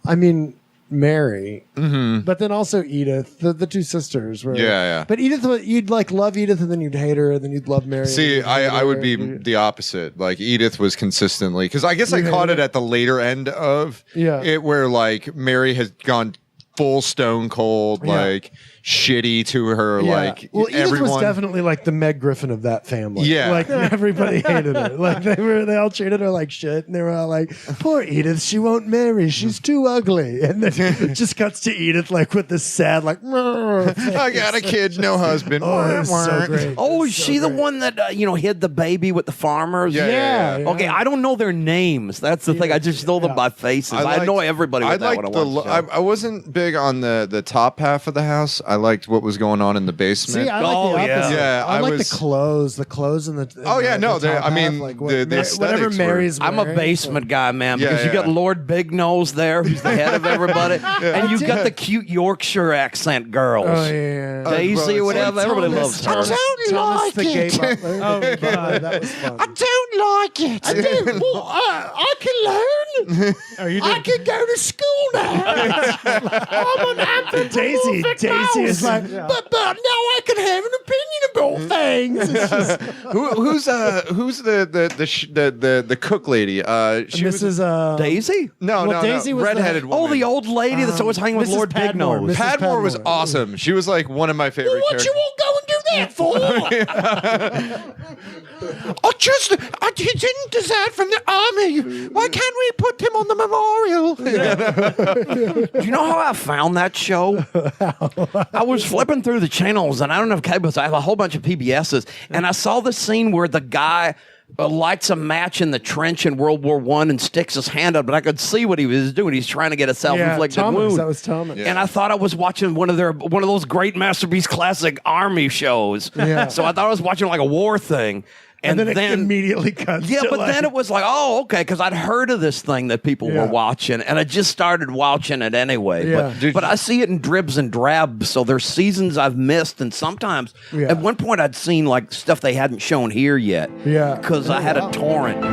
S8: I mean, Mary, but then also Edith, the two sisters. Were,
S7: Yeah.
S8: But Edith, you'd like love Edith, and then you'd hate her, and then you'd love Mary.
S7: See,
S8: and then you'd hate
S7: I would
S8: her.
S7: be the opposite. Like Edith was consistently, because I guess I
S8: You
S7: caught
S8: hate
S7: it
S8: it?
S7: at the later end of
S8: Yeah.
S7: it, where like Mary has gone full stone cold,
S8: Yeah.
S7: like shitty to her,
S8: Yeah.
S7: like
S8: well, Edith
S7: everyone.
S8: was definitely like the Meg Griffin of that family.
S7: Yeah.
S8: like everybody hated her. Like they all treated her like shit, and they were all like, "Poor Edith, she won't marry. She's too ugly." And then it just cuts to Edith like with this sad like.
S7: I got a kid, no husband.
S8: Oh, it's so great.
S2: Oh, is
S8: It's so
S2: she the
S8: great.
S2: one that hid the baby with the farmers?
S7: Yeah.
S2: Okay, I don't know their names. That's the thing. I just know them by faces. I know everybody with that
S7: liked
S2: when I watch the show.
S7: I wasn't big on the top half of the house. I liked what was going on in the basement.
S8: See, I like
S2: Oh,
S8: the
S2: yeah.
S8: opposite.
S7: Yeah,
S8: I
S7: I
S8: like
S7: was-
S8: the clothes and the.
S7: Oh, yeah, no,
S8: the top
S7: I mean,
S8: half, like
S7: the
S8: whatever
S7: aesthetics were-
S8: Mary's.
S2: I'm a
S8: wearing,
S2: basement guy, man,
S7: Yeah,
S2: because you got
S7: yeah.
S2: Lord Big Nose there, who's the head of everybody, and you
S8: I
S2: got
S8: did.
S2: the cute Yorkshire accent girls.
S8: Oh yeah.
S2: Daisy or whatever. Everybody loves her.
S8: Thomas the gay butler.
S6: Oh, God.
S8: that was fun.
S1: don't like it. I do. Well, I can learn.
S6: Are you
S1: I
S6: doing-
S1: can go to school now. I'm an anthropomorphic
S8: Daisy is
S1: mouse.
S8: like,
S1: but now I can have an opinion about things. It's just,
S7: who's the cook lady? She was
S8: Mrs.
S2: Daisy?
S7: no,
S8: well,
S7: no,
S8: Daisy
S7: no.
S8: was
S7: redheaded
S8: the-
S7: woman.
S2: Oh, the old lady that's always hanging with
S8: Mrs.
S2: Lord Big
S8: Padmore,
S2: Nose.
S8: Mrs.
S7: Padmore was
S8: Padmore.
S7: awesome. She was like one of my favorite
S1: what you
S7: characters.
S1: all go and do that for? I didn't desert from the army. Why can't we put him on the memorial?
S2: Do you know how I found that show? I was flipping through the channels, and I don't have cable, so I have a whole bunch of PBSs, and I saw the scene where the guy lights a match in the trench in World War I and sticks his hand up, but I could see what he was doing. He's trying to get a self-inflicted
S8: Thomas,
S2: wound.
S8: that was Thomas.
S2: And I thought I was watching one of those great Masterpiece Classic army shows.
S8: Yeah.
S2: So I thought I was watching like a war thing.
S8: And then it immediately cuts.
S2: Yeah,
S8: to
S2: but
S8: like,
S2: then it was like, oh, okay, because I'd heard of this thing that people
S8: Yeah.
S2: were watching, and I just started watching it anyway.
S8: Yeah.
S2: But I see it in dribs and drabs, so there's seasons I've missed, and sometimes
S8: Yeah.
S2: at one point I'd seen like stuff they hadn't shown here yet.
S8: Yeah.
S2: because I had a
S8: Wow.
S2: torrent.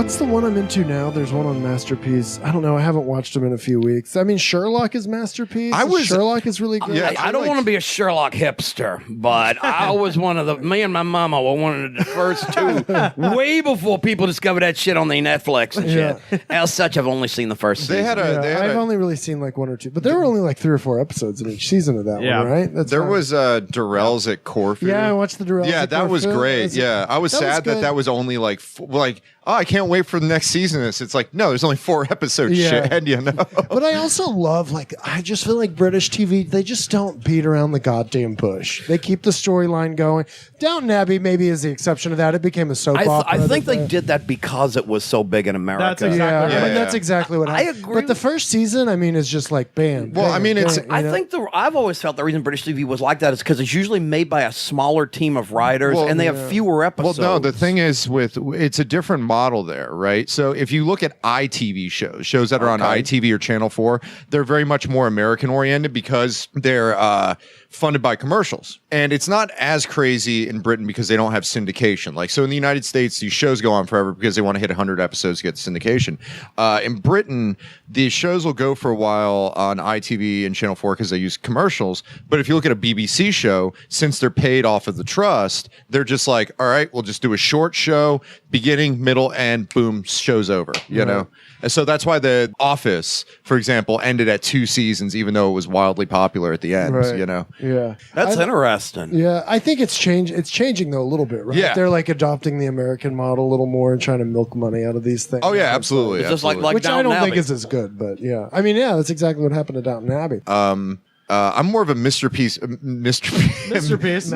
S8: What's the one I'm into now? There's one on Masterpiece. I don't know. I haven't watched them in a few weeks. I mean, Sherlock is Masterpiece. Sherlock is really good.
S7: Yeah,
S2: I don't want to be a Sherlock hipster, but I was one of the. Me and my mama were one of the first two, way before people discovered that shit on the Netflix and shit. As such, I've only seen the first season.
S8: I've only really seen like 1 or 2, but there were only like 3 or 4 episodes in each season of that one, right?
S7: There was Durrell's at Corfu.
S8: Yeah, I watched the Durrell's.
S7: Yeah,
S8: at
S7: that was
S8: Corfu.
S7: great. Yeah, I was sad that was only like oh, I can't wait for the next season of this. It's like, no, there's only 4 episodes.
S8: Yeah.
S7: Shit, you know.
S8: But I also love, like, I just feel like British TV, they just don't beat around the goddamn bush. They keep the storyline going. Downton Abbey maybe is the exception to that. It became a soap opera.
S2: I think they did that because it was so big in America.
S6: That's exactly
S8: I mean, that's exactly what happened.
S2: I agree
S8: But the first season, I mean, is just like bam.
S7: Well,
S8: bam,
S7: I mean, it's-
S8: bam,
S2: I
S8: you know?
S2: think I've always felt the reason British TV was like that is because it's usually made by a smaller team of writers and they have fewer episodes.
S7: Well, no, the thing is it's a different model there, right? So if you look at ITV shows that are on ITV or Channel 4, they're very much more American oriented because they're funded by commercials. And it's not as crazy in Britain because they don't have syndication. Like, so in the United States, these shows go on forever because they want to hit 100 episodes to get syndication. In Britain, the shows will go for a while on ITV and Channel 4 because they use commercials. But if you look at a BBC show, since they're paid off of the trust, they're just like, all right, we'll just do a short show, beginning, middle, and boom, show's over, you know? And so that's why The Office, for example, ended at 2 seasons, even though it was wildly popular at the end, you know?
S8: Yeah.
S2: That's interesting.
S8: Yeah, I think it's changed. It's changing though a little bit, right?
S7: Yeah.
S8: They're like adopting the American model a little more and trying to milk money out of these things.
S7: Oh, yeah, absolutely.
S2: It's just like
S8: Which I
S2: Downton
S8: don't think
S2: Abbey.
S8: is as good, but yeah. I mean, yeah, that's exactly what happened to Downton Abbey.
S7: I'm more of a Mr. Peace, Mr.
S6: Piece.
S8: Mr. Peace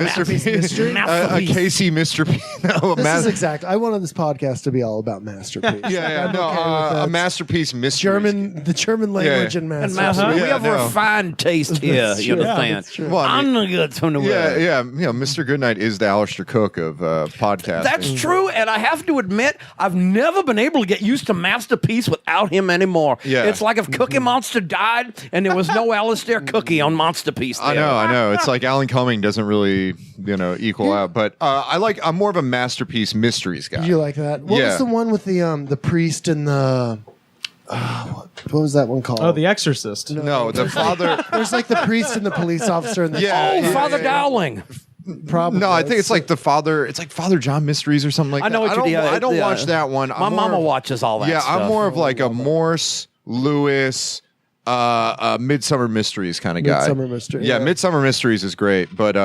S8: mystery.
S7: a Casey Mr. Peace. No,
S8: This is exact. I wanted this podcast to be all about masterpiece.
S7: yeah,
S8: I'm
S7: no,
S8: okay with that.
S7: a masterpiece mystery.
S8: The German language and
S2: And
S8: masterpiece.
S2: Master, we
S7: Yeah,
S2: have
S7: no.
S2: refined taste here.
S8: That's
S2: You
S8: true.
S2: understand?
S8: Yeah, that's true.
S7: Well, I mean-
S2: I'm the good from the
S7: Yeah,
S2: world.
S7: yeah. You know, Mr. Goodnight is the Alistair Cook of podcasting.
S2: That's true, and I have to admit, I've never been able to get used to Masterpiece without him anymore.
S7: Yeah.
S2: It's like if Cookie Monster died and there was no Alistair Cookie on Monsterpiece.
S7: I know. It's like Alan Cumming doesn't really, equal out. But I'm more of a masterpiece mysteries guy.
S8: Did you like that? What
S7: Yeah.
S8: was the one with the priest and the what was that one called?
S6: Oh, The Exorcist.
S7: No, the father.
S8: There's like the priest and the police officer and the
S7: Yeah.
S2: Father Dowling.
S8: Probably.
S7: No, I think it's like the father. It's like Father John Mysteries or something like
S2: I know
S7: that.
S2: what you
S7: I don't
S2: yeah.
S7: watch that one.
S2: My mama watches all that
S7: Yeah,
S2: stuff.
S7: I'm more of like a Morse, Lewis, Midsummer Mysteries kind of guy.
S8: Midsummer Mystery,
S7: Yeah,
S8: yeah.
S7: Midsummer Mysteries is great, but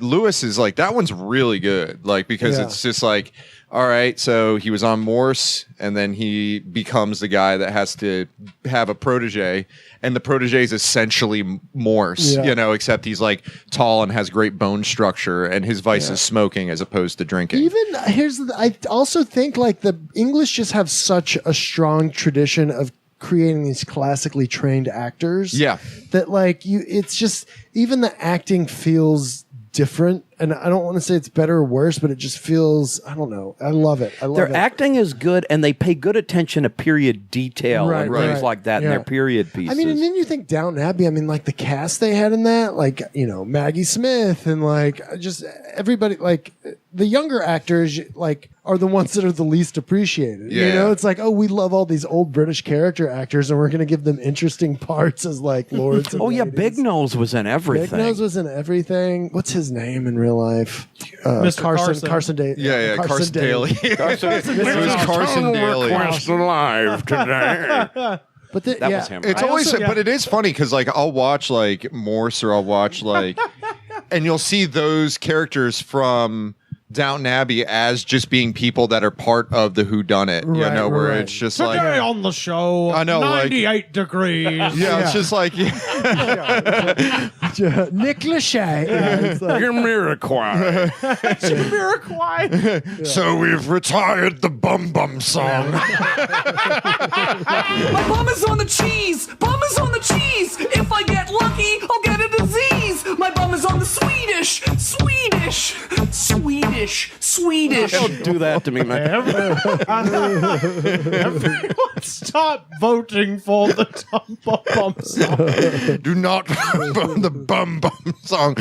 S7: Lewis is like that one's really good. Like because
S8: Yeah.
S7: it's just like, all right, so he was on Morse, and then he becomes the guy that has to have a protege, and the protege is essentially Morse,
S8: Yeah.
S7: except he's like tall and has great bone structure, and his vice is smoking as opposed to drinking.
S8: Even I also think like the English just have such a strong tradition of creating these classically trained actors.
S7: Yeah.
S8: That like it's just even the acting feels different, and I don't want to say it's better or worse, but it just feels, I don't know. I love it. I love
S2: Their
S8: it.
S2: acting is good, and they pay good attention to period detail
S8: Right,
S2: and things
S8: right.
S2: like that in
S8: Yeah.
S2: their period pieces.
S8: I mean, and then you think Downton Abbey. I mean, like the cast they had in that, like Maggie Smith and like just everybody. Like the younger actors, like are the ones that are the least appreciated.
S7: Yeah.
S8: It's like, oh, we love all these old British character actors, and we're going to give them interesting parts as like lords. And
S2: oh yeah,
S8: ladies.
S2: Big Nose was in everything.
S8: Big Nose was in everything. What's his name in real life?
S6: Mr.
S8: Carson.
S6: Carson.
S8: Carson Daly.
S7: Yeah, Carson Daly. It was Carson Daly.
S2: alive today.
S8: But the,
S2: That
S8: yeah.
S2: was him.
S7: It's
S2: right?
S7: always, but it is funny because like I'll watch like Morse or I'll watch like, and you'll see those characters from Downton Abbey as just being people that are part of the whoddunit,
S8: Right,
S7: where
S8: right.
S7: it's just
S6: Today
S7: like,
S6: on the show,
S7: I know, like-
S6: 98 degrees.
S7: yeah, it's just like,
S8: Nick Lachey. Yeah, it's like-
S2: Jamiroquai.
S6: Jamiroquai.
S7: so we've retired the Bum Bum song.
S9: My bum is on the cheese. Bum is on the cheese. If I get lucky, I'll get a disease. My bum is on the Swedish. Don't
S2: do that to me, man.
S6: Everyone's Stop voting for the Tom Bum Bum song.
S7: Do not the bum bum song.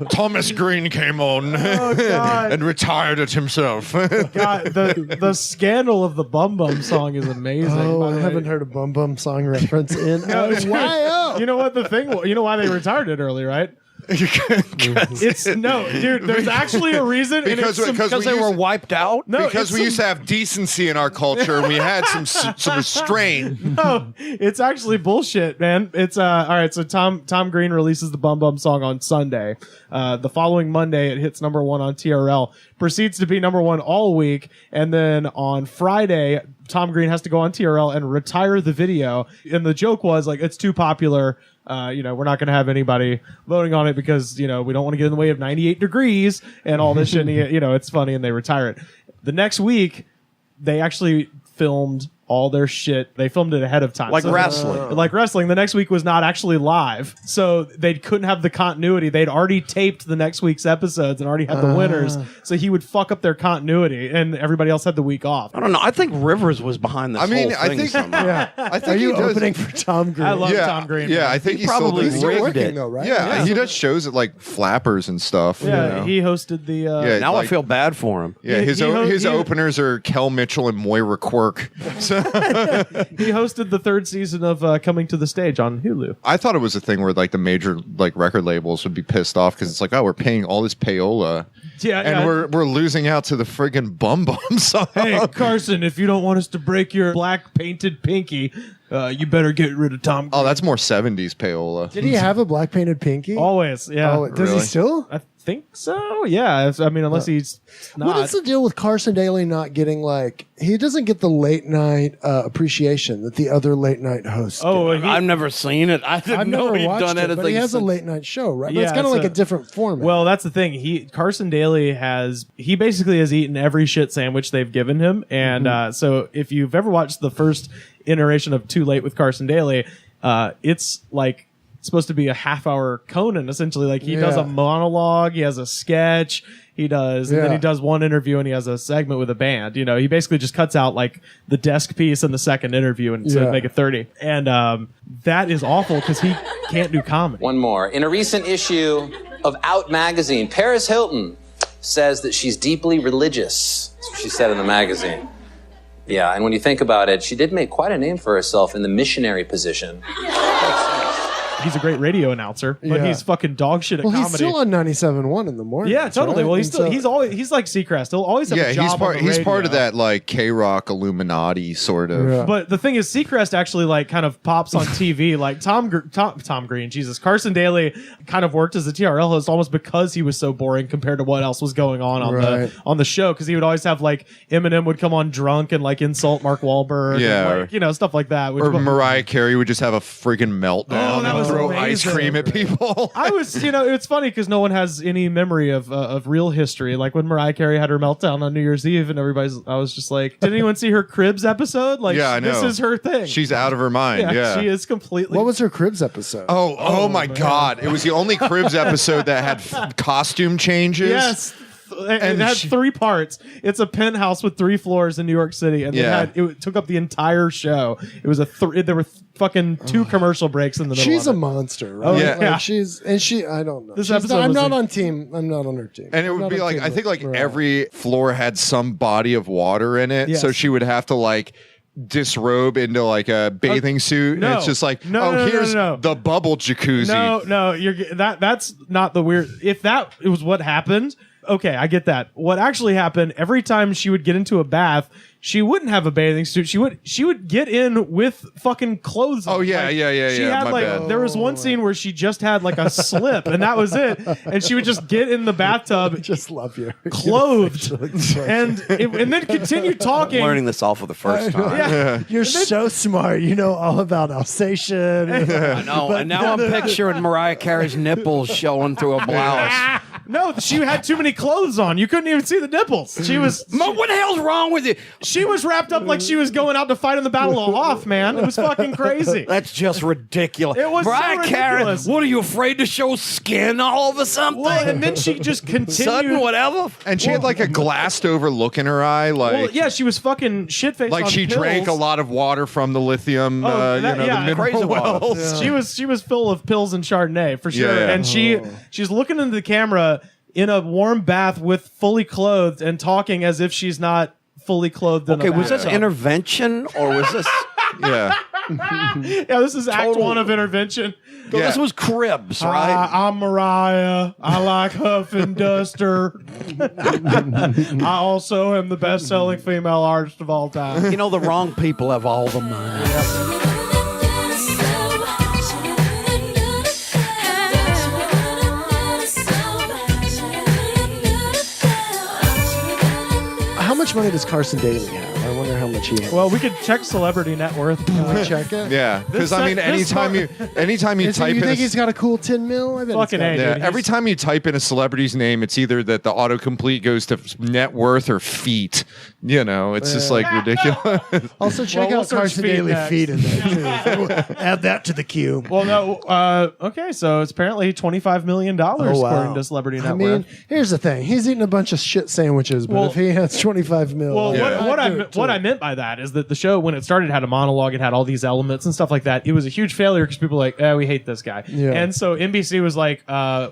S7: Thomas Green came on
S6: God.
S7: and retired it himself.
S6: God, the scandal of the Bum Bum song is amazing.
S8: Oh,
S6: by
S8: I
S6: the way.
S8: haven't heard a Bum Bum song reference in a while.
S6: You know what the thing? You know why they retired it early, right? It's no, dude. There's actually a reason.
S7: Because
S2: They were wiped out.
S6: no,
S7: because
S6: it's
S7: we used to have decency in our culture and we had some restraint.
S6: No, it's actually bullshit, man. It's all right. So Tom Green releases the Bum Bum song on Sunday. The following Monday, it hits #1 on TRL. Proceeds to be #1 all week, and then on Friday, Tom Green has to go on TRL and retire the video. And the joke was like, it's too popular. We're not going to have anybody voting on it because, we don't want to get in the way of 98 Degrees and all this shit. And it's funny, and they retire it. The next week, they actually filmed all their shit. They filmed it ahead of time.
S2: Like
S6: So-
S2: wrestling.
S6: Like wrestling. The next week was not actually live. So they couldn't have the continuity. They'd already taped the next week's episodes and already had the winners. So he would fuck up their continuity, and everybody else had the week off.
S2: I don't know. I think Rivers was behind this
S7: I mean,
S2: whole
S7: I
S2: thing
S7: think
S2: somehow.
S8: Yeah.
S7: I think
S8: Are you
S7: he does-
S8: opening for Tom Green?
S6: I love
S7: yeah,
S6: Tom Green.
S7: Yeah, I think
S2: He
S7: he
S2: probably
S8: He's still
S2: rigged
S8: working
S2: it.
S8: though, right?
S7: Yeah, he does shows at like Flappers and stuff.
S6: Yeah, he hosted the.
S7: Yeah.
S2: Now
S7: Like-
S2: I feel bad for him.
S7: Yeah, his
S6: he
S7: openers are Kel Mitchell and Moira Quirk. So
S6: He hosted the third season of Coming to the Stage on Hulu.
S7: I thought it was a thing where like the major like record labels would be pissed off because it's like, oh, we're paying all this payola,
S6: Yeah,
S7: and we're losing out to the friggin' Bum Bum song.
S6: Hey, Carson, if you don't want us to break your black painted pinky, you better get rid of Tom.
S7: Oh, that's more 70s payola.
S8: Did he have a black painted pinky?
S6: Always, yeah.
S8: Oh, does he
S7: Really?
S8: still?
S6: I think so. Yeah, I mean, unless he's not.
S8: What is the deal with Carson Daly not getting he doesn't get the late night appreciation that the other late night hosts?
S6: Oh,
S8: get?
S2: I've never seen it. I
S8: I've
S2: didn't know
S8: never
S2: he'd
S8: watched
S2: done
S8: it,
S2: anything.
S8: but he has a
S2: since-
S8: late night show, right?
S6: Yeah,
S8: But it's kind of
S6: it's
S8: like a different format.
S6: Well, that's the thing. Carson Daly he basically has eaten every shit sandwich they've given him, and so if you've ever watched the first iteration of Too Late with Carson Daly, it's like supposed to be a half-hour Conan essentially. Like he does a monologue, he has a sketch, and then he does one interview, and he has a segment with a band. He basically just cuts out like the desk piece in the second interview and to make it 30. And that is awful because he can't do comedy.
S10: One more. In a recent issue of Out magazine, Paris Hilton says that she's deeply religious. That's what she said in the magazine. Yeah, and when you think about it, she did make quite a name for herself in the missionary position.
S6: He's a great radio announcer, but he's fucking dog shit at
S8: well,
S6: comedy.
S8: he's still on 97.1 in the morning.
S6: Yeah, totally.
S8: Right?
S6: Well, he's
S8: And so-
S6: he's like Seacrest. He'll always have
S7: Yeah,
S6: a job
S7: he's part.
S6: on the
S7: He's part of
S6: radio.
S7: that like K-Rock Illuminati sort of.
S8: Yeah.
S6: But the thing is, Seacrest actually like kind of pops on TV. Like Tom Green, Jesus, Carson Daly kind of worked as a TRL host almost because he was so boring compared to what else was going on
S8: Right.
S6: the show. Because he would always have like Eminem would come on drunk and like insult Mark Wahlberg,
S7: Yeah.
S6: and, like, stuff like that. Which
S7: Or Mariah Carey would just have a friggin' meltdown
S6: Oh, that
S7: and
S6: was
S7: throw
S6: amazing.
S7: ice cream at people.
S6: I was, it's funny because no one has any memory of real history. Like when Mariah Carey had her meltdown on New Year's Eve, and I was just like, did anyone see her Cribs episode? Like,
S7: Yeah, I know.
S6: this is her thing.
S7: She's out of her mind. Yeah.
S6: she is completely.
S8: What was her Cribs episode?
S7: Oh my God! It was the only Cribs episode that had costume changes.
S6: Yes. It
S7: And
S6: had
S7: she-
S6: 3 parts. It's a penthouse with 3 floors in New York City, and
S7: Yeah.
S6: it took up the entire show. It was there were fucking 2 commercial breaks in the middle.
S8: She's
S6: of
S8: a
S6: it.
S8: monster, right?
S6: Oh,
S7: yeah.
S6: Yeah.
S8: I don't know.
S6: This
S8: She's
S6: episode
S8: not, I'm
S6: was
S8: not
S6: like-
S8: on team. I'm not on her team.
S7: And it
S8: I'm
S7: would
S8: not
S7: be
S8: on
S7: like
S8: team
S7: I think like
S8: Mariah.
S7: every floor had some body of water in it,
S6: Yes.
S7: so she would have to like disrobe into like a bathing suit,
S6: no.
S7: and it's just like,
S6: No, no, no,
S7: here's
S6: no.
S7: the bubble jacuzzi.
S6: No, that's not the weird. If that was what happened, okay, I get that. What actually happened, every time she would get into a bath, she wouldn't have a bathing suit. She would get in with fucking clothes on.
S7: Oh, yeah,
S6: Like,
S7: yeah.
S6: She had
S7: My
S6: like
S7: bad.
S6: there was one scene where she just had like a slip, and that was it. And she would just get in the bathtub
S8: Just love you.
S6: clothed, and then continue talking.
S2: Learning this all for the first time.
S6: Yeah.
S8: You're so smart. You know all about Alsatian.
S2: I know. And now I'm picturing Mariah Carey's nipples showing through a blouse.
S6: No, she had too many clothes on. You couldn't even see the nipples. What
S2: the hell's wrong with you?
S6: She was wrapped up like she was going out to fight in the Battle of Hoth, man. It was fucking crazy.
S2: That's just ridiculous.
S6: It was
S2: Mariah
S6: so
S2: Carey,
S6: ridiculous.
S2: what are you afraid to show skin all of a something?
S6: Well, and then she just continued.
S2: Sudden whatever.
S7: And she had like a glassed over look in her eye, like
S6: Well, yeah, she was fucking shit-faced
S7: like
S6: on
S7: she
S6: pills.
S7: drank a lot of water from the lithium,
S6: Oh,
S7: the mineral
S2: crazy water.
S7: wells.
S6: Yeah. She was full of pills and Chardonnay for sure.
S7: Yeah.
S6: And she's looking into the camera in a warm bath with fully clothed and talking as if she's not fully clothed.
S2: Okay, was this
S6: bathtub.
S2: intervention or was this?
S7: Yeah.
S6: Yeah, this is Act 1 of Intervention.
S7: Yeah.
S2: This was Cribs, right?
S6: I'm Mariah. I like Huff and Duster. I also am the best-selling female artist of all time.
S2: You know, the wrong people have all the money.
S8: How much money does Carson Daly have? I wonder how much he has.
S6: Well, we could check Celebrity Net Worth.
S8: Check it.
S7: Yeah, because I mean,
S6: this
S7: anytime you
S8: Is it,
S7: type
S8: you
S7: in
S8: think he's got a cool 10 mil? I bet
S6: Fucking
S8: he's got
S6: A,
S7: yeah,
S6: dude.
S7: every time you type in a celebrity's name, it's either that the autocomplete goes to net worth or feet. You know, it's just like ridiculous.
S8: Also, check
S6: we'll
S8: out
S6: search
S8: Carson
S6: feet
S8: Daly
S6: next.
S8: feet in there too. Add that to the queue.
S6: Well, no. Okay, so it's apparently $25 million according to Celebrity Net
S8: I mean,
S6: Worth.
S8: here's the thing: he's eating a bunch of shit sandwiches, but
S6: Well-
S8: if he has 25 mil,
S6: Well,
S8: I'd do it,
S6: what
S8: too.
S6: I meant by that is that the show, when it started, had a monologue. It had all these elements and stuff like that. It was a huge failure because people were like, we hate this guy.
S8: Yeah.
S6: And so NBC was like,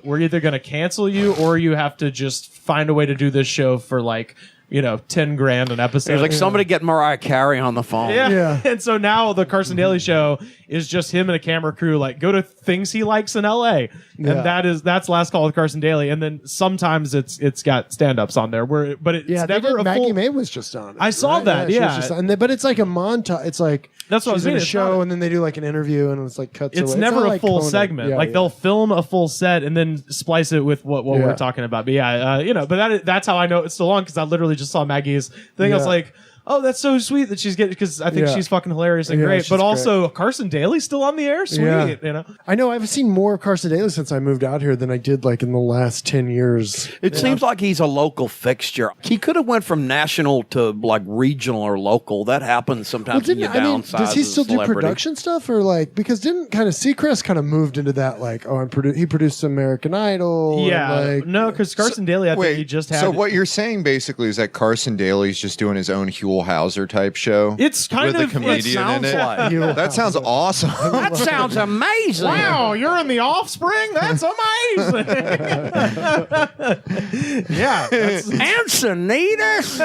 S6: we're either going to cancel you or you have to just find a way to do this show for like, $10,000 an episode.
S2: There's like somebody get Mariah Carey on the phone.
S6: Yeah. And so now the Carson Daly show is just him and a camera crew like go to things he likes in LA.
S8: Yeah.
S6: And that's Last Call with Carson Daly. And then sometimes it's got stand-ups on there but it's
S8: Yeah,
S6: never a
S8: Maggie
S6: full
S8: May was just on it.
S6: I saw that,
S8: she was
S6: yeah.
S8: just on- but it's like a montage. It's like
S6: That's what I was
S8: she's in
S6: saying,
S8: a
S6: it's
S8: show,
S6: not-
S8: and then they do like an interview, and it's like cuts
S6: it's
S8: away.
S6: never
S8: not
S6: a
S8: like
S6: full
S8: Conan.
S6: segment.
S8: Yeah,
S6: like
S8: yeah.
S6: they'll film a full set and then splice it with what we're
S8: Yeah.
S6: talking about. But yeah, but that's how I know it's still on because I literally just saw Maggie's thing. I was
S8: Yeah.
S6: like, oh, that's so sweet that she's getting because I think
S8: Yeah.
S6: she's fucking hilarious and
S8: Yeah,
S6: great.
S8: she's
S6: But also Carson Daly's still on the air. Sweet,
S8: Yeah. I know. I've seen more of Carson Daly since I moved out here than I did like in the last 10 years.
S2: It seems like he's a local fixture. He could have went from national to like regional or local. That happens sometimes when you downsize.
S8: does he
S2: as a
S8: still do
S2: celebrity.
S8: production stuff or like because didn't kind of Seacrest kind of moved into that like he produced American Idol?
S6: Yeah,
S8: and, like,
S6: no, because Carson Daly, I think he just had.
S7: So what you're saying basically is that Carson Daly's just doing his own Huell Hauser type show.
S6: It's kind
S7: with
S6: of
S7: a comedian
S2: it sounds
S7: in it.
S2: like.
S8: Huell
S7: That sounds awesome.
S2: That sounds amazing.
S6: Wow, you're in the Offspring? That's amazing. Yeah. That's,
S2: Encinitas?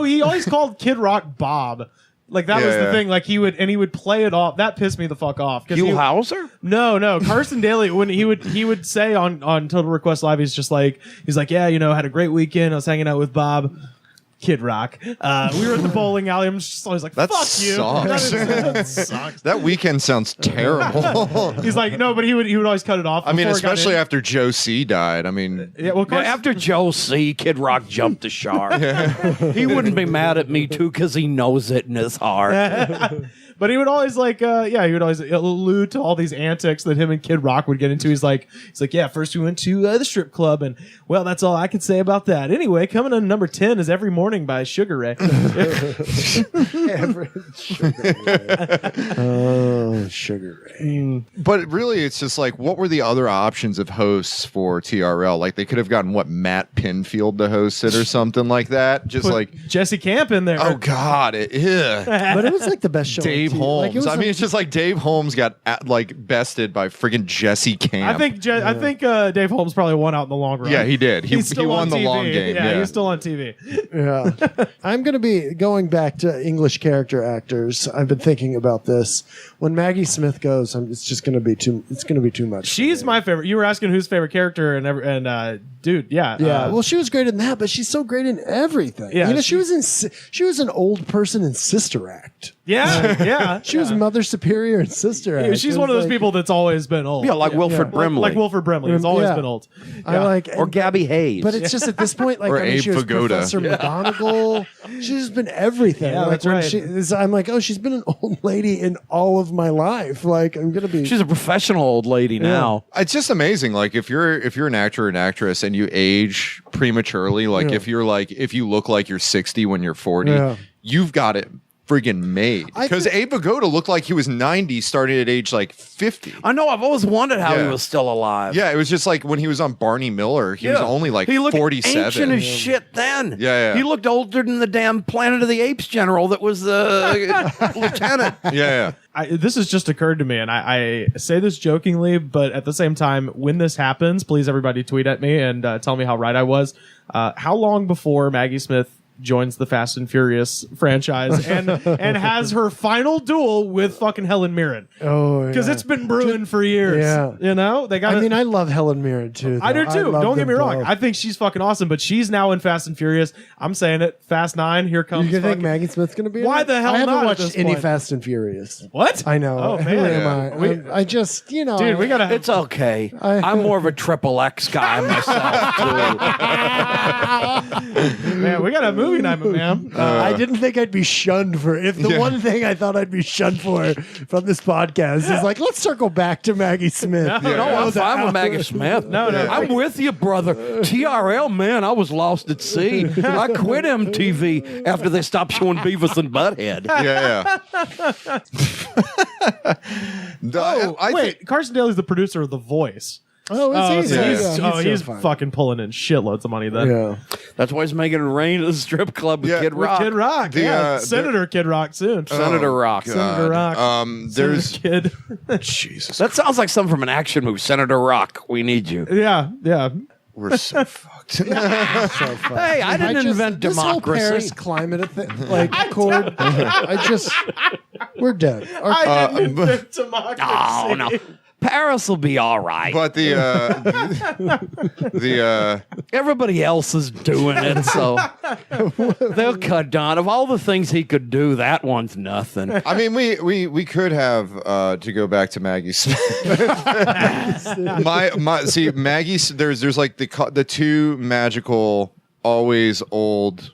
S6: he always called Kid Rock Bob. Like that was the
S7: Yeah.
S6: thing. Like he would play it off. That pissed me the fuck off. 'Cause
S2: Huell Hauser?
S6: No. Carson Daly, when he would say on Total Request Live, he's like, yeah, had a great weekend. I was hanging out with Bob. Kid Rock. We were at the bowling alley. I'm just always like,
S7: That
S6: fuck you.
S7: sucks.
S6: That sucks.
S7: That weekend sounds terrible.
S6: He's like, no, but he would always cut it off.
S7: I mean,
S6: before it got
S7: especially
S6: in.
S7: after Joe C died. I mean,
S6: Yeah, well,
S2: Yeah, after Joe C., Kid Rock jumped the shark. He wouldn't be mad at me too because he knows it in his heart.
S6: But he would always he would always allude to all these antics that him and Kid Rock would get into. He's like, yeah, first we went to the strip club, and well, that's all I can say about that. Anyway, coming in number 10 is Every Morning by Sugar Ray.
S8: Oh, Sugar Ray.
S7: but really, it's just like, what were the other options of hosts for TRL? Like, they could have gotten Matt Pinfield to host it or something like that. Just
S6: Put
S7: like,
S6: Jesse Camp in there.
S7: oh god,
S8: But it was like the best show. on
S7: Dave
S8: TV.
S7: Holmes.
S8: Like, it was
S7: I mean, it's just like Dave Holmes got bested by friggin' Jesse Camp.
S6: I think Dave Holmes probably won out in the long run.
S7: Yeah, he did. He
S6: He's still
S7: won
S6: on
S7: the
S6: TV.
S7: long game. Yeah,
S6: he's still on TV.
S8: Yeah. I'm going to be going back to English character actors. I've been thinking about this. When Maggie Smith goes, it's just going to be too. It's going to be too much.
S6: She's my favorite. You were asking who's favorite character, and dude, yeah,
S8: Yeah, well, she was great in that, but she's so great in everything.
S6: Yeah,
S8: she was an old person in Sister Act.
S6: yeah. Yeah.
S8: She was Mother Superior and Sister Act.
S6: She's
S8: It
S6: one of
S8: was
S6: those
S8: like-
S6: people that's always been old.
S2: Yeah, like Wilfred Brimley.
S6: Like Wilfred Brimley. It's always
S8: Yeah.
S6: been old.
S8: I like,
S2: or Gabby Hayes.
S8: but it's just at this point, like
S7: Or
S8: I mean,
S7: Abe
S8: she was
S7: Vigoda.
S8: Professor McGonagall. She's been everything.
S6: Yeah,
S8: like
S6: that's right.
S8: I'm like, oh, she's been an old lady in all of my life. Like I'm gonna be.
S2: she's a professional old lady now.
S7: It's just amazing. Like if you're an actor or an actress and you age prematurely, like if you look like you're 60 when you're 40,
S8: Yeah.
S7: you've got it friggin' made.
S8: I
S7: Because Abe Vigoda looked like he was 90, starting at age like 50.
S2: I know. I've always wondered how he
S7: Yeah.
S2: was still alive.
S7: Yeah, it was just like when he was on Barney Miller, he was only like
S2: he looked
S7: 47.
S2: ancient as shit then.
S7: Yeah.
S2: He looked older than the damn Planet of the Apes general that was the lieutenant.
S7: Yeah.
S6: This has just occurred to me, and I say this jokingly, but at the same time, when this happens, please everybody tweet at me and tell me how right I was. How long before Maggie Smith joins the Fast and Furious franchise and has her final duel with fucking Helen Mirren?
S8: Oh,
S6: Because
S8: yeah.
S6: it's been brewing for years.
S8: Yeah.
S6: You know? They got
S8: I mean, I love Helen Mirren too.
S6: I do
S8: though.
S6: too.
S8: love
S6: Don't get me
S8: them
S6: wrong.
S8: both.
S6: I think she's fucking awesome, but she's now in Fast and Furious. I'm saying it. Fast 9, here comes
S8: You think
S6: fucking-
S8: Maggie Smith's gonna be? in
S6: Why
S8: it?
S6: the hell
S8: I haven't
S6: not at
S8: watched
S6: this
S8: any
S6: point?
S8: Fast and Furious.
S6: What?
S8: I know.
S6: Oh,
S8: Who
S6: man.
S8: am I? I just, you know,
S6: Dude, we gotta have
S2: It's okay. I'm more of a triple X guy myself too.
S6: man, we got a movie night, man.
S8: I didn't think I'd be shunned for. If the one thing I thought I'd be shunned for from this podcast is like, let's circle back to Maggie Smith.
S2: No, I'm fine with Maggie Smith.
S6: No.
S2: I'm with you, brother. TRL, man, I was lost at sea. I quit MTV after they stopped showing Beavis and Butthead.
S7: Yeah. I
S6: Wait,
S7: think
S6: Carson Daly's the producer of The Voice.
S8: Oh, is he?
S6: so
S8: Yeah.
S6: he's
S8: doing fine.
S6: fucking pulling in shitloads of money then.
S8: Yeah.
S2: That's why he's making it rain at the strip club with
S7: Yeah,
S2: Kid
S6: With
S2: Rock.
S6: Kid Rock.
S7: The,
S6: yeah.
S7: uh,
S6: Senator Kid Rock soon.
S2: Senator Rock.
S6: Senator Rock.
S7: there's
S6: Senator Kid.
S7: Jesus.
S2: That sounds like something from an action movie. Senator Rock, we need you.
S6: yeah.
S7: We're so fucked.
S8: So fun.
S2: Hey, I didn't invent
S8: this whole Paris
S2: democracy.
S8: climate like accord. We're dead.
S6: I didn't invent democracy.
S2: Oh, no. Paris will be all right.
S7: But the
S2: Everybody else is doing it, so they'll cut down. Of all the things he could do, that one's nothing.
S7: I mean, we could have to go back to Maggie Smith. See Maggie. There's like the two magical, always old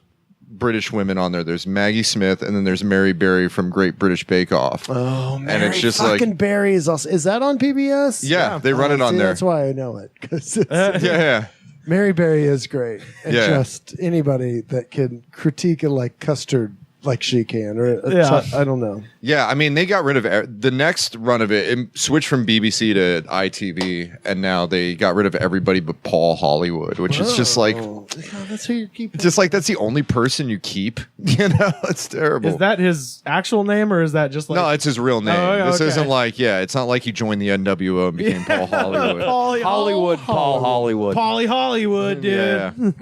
S7: British women on there. There's Maggie Smith, and then there's Mary Berry from Great British Bake Off.
S8: Oh,
S7: and it's just
S8: fucking
S7: like
S8: Barry is also. Is that on PBS?
S7: yeah, they run it on
S8: See,
S7: there.
S8: That's why I know it. 'Cause
S7: Yeah.
S8: Mary Berry is great, and
S7: Yeah.
S8: just anybody that can critique a like custard like she can, or I don't know.
S7: Yeah, I mean, they got rid of the next run of it. It switched from BBC to ITV, and now they got rid of everybody but Paul Hollywood, which is just like,
S8: Oh, that's who you're keeping.
S7: just like that's the only person you keep. You know, it's terrible.
S6: Is that his actual name or is that just like
S7: no, it's his real name.
S6: Oh, yeah,
S7: This
S6: okay.
S7: isn't like, it's not like he joined the NWO and became Paul Hollywood.
S2: Hollywood, Paul Hollywood.
S6: Paulie Hollywood, dude.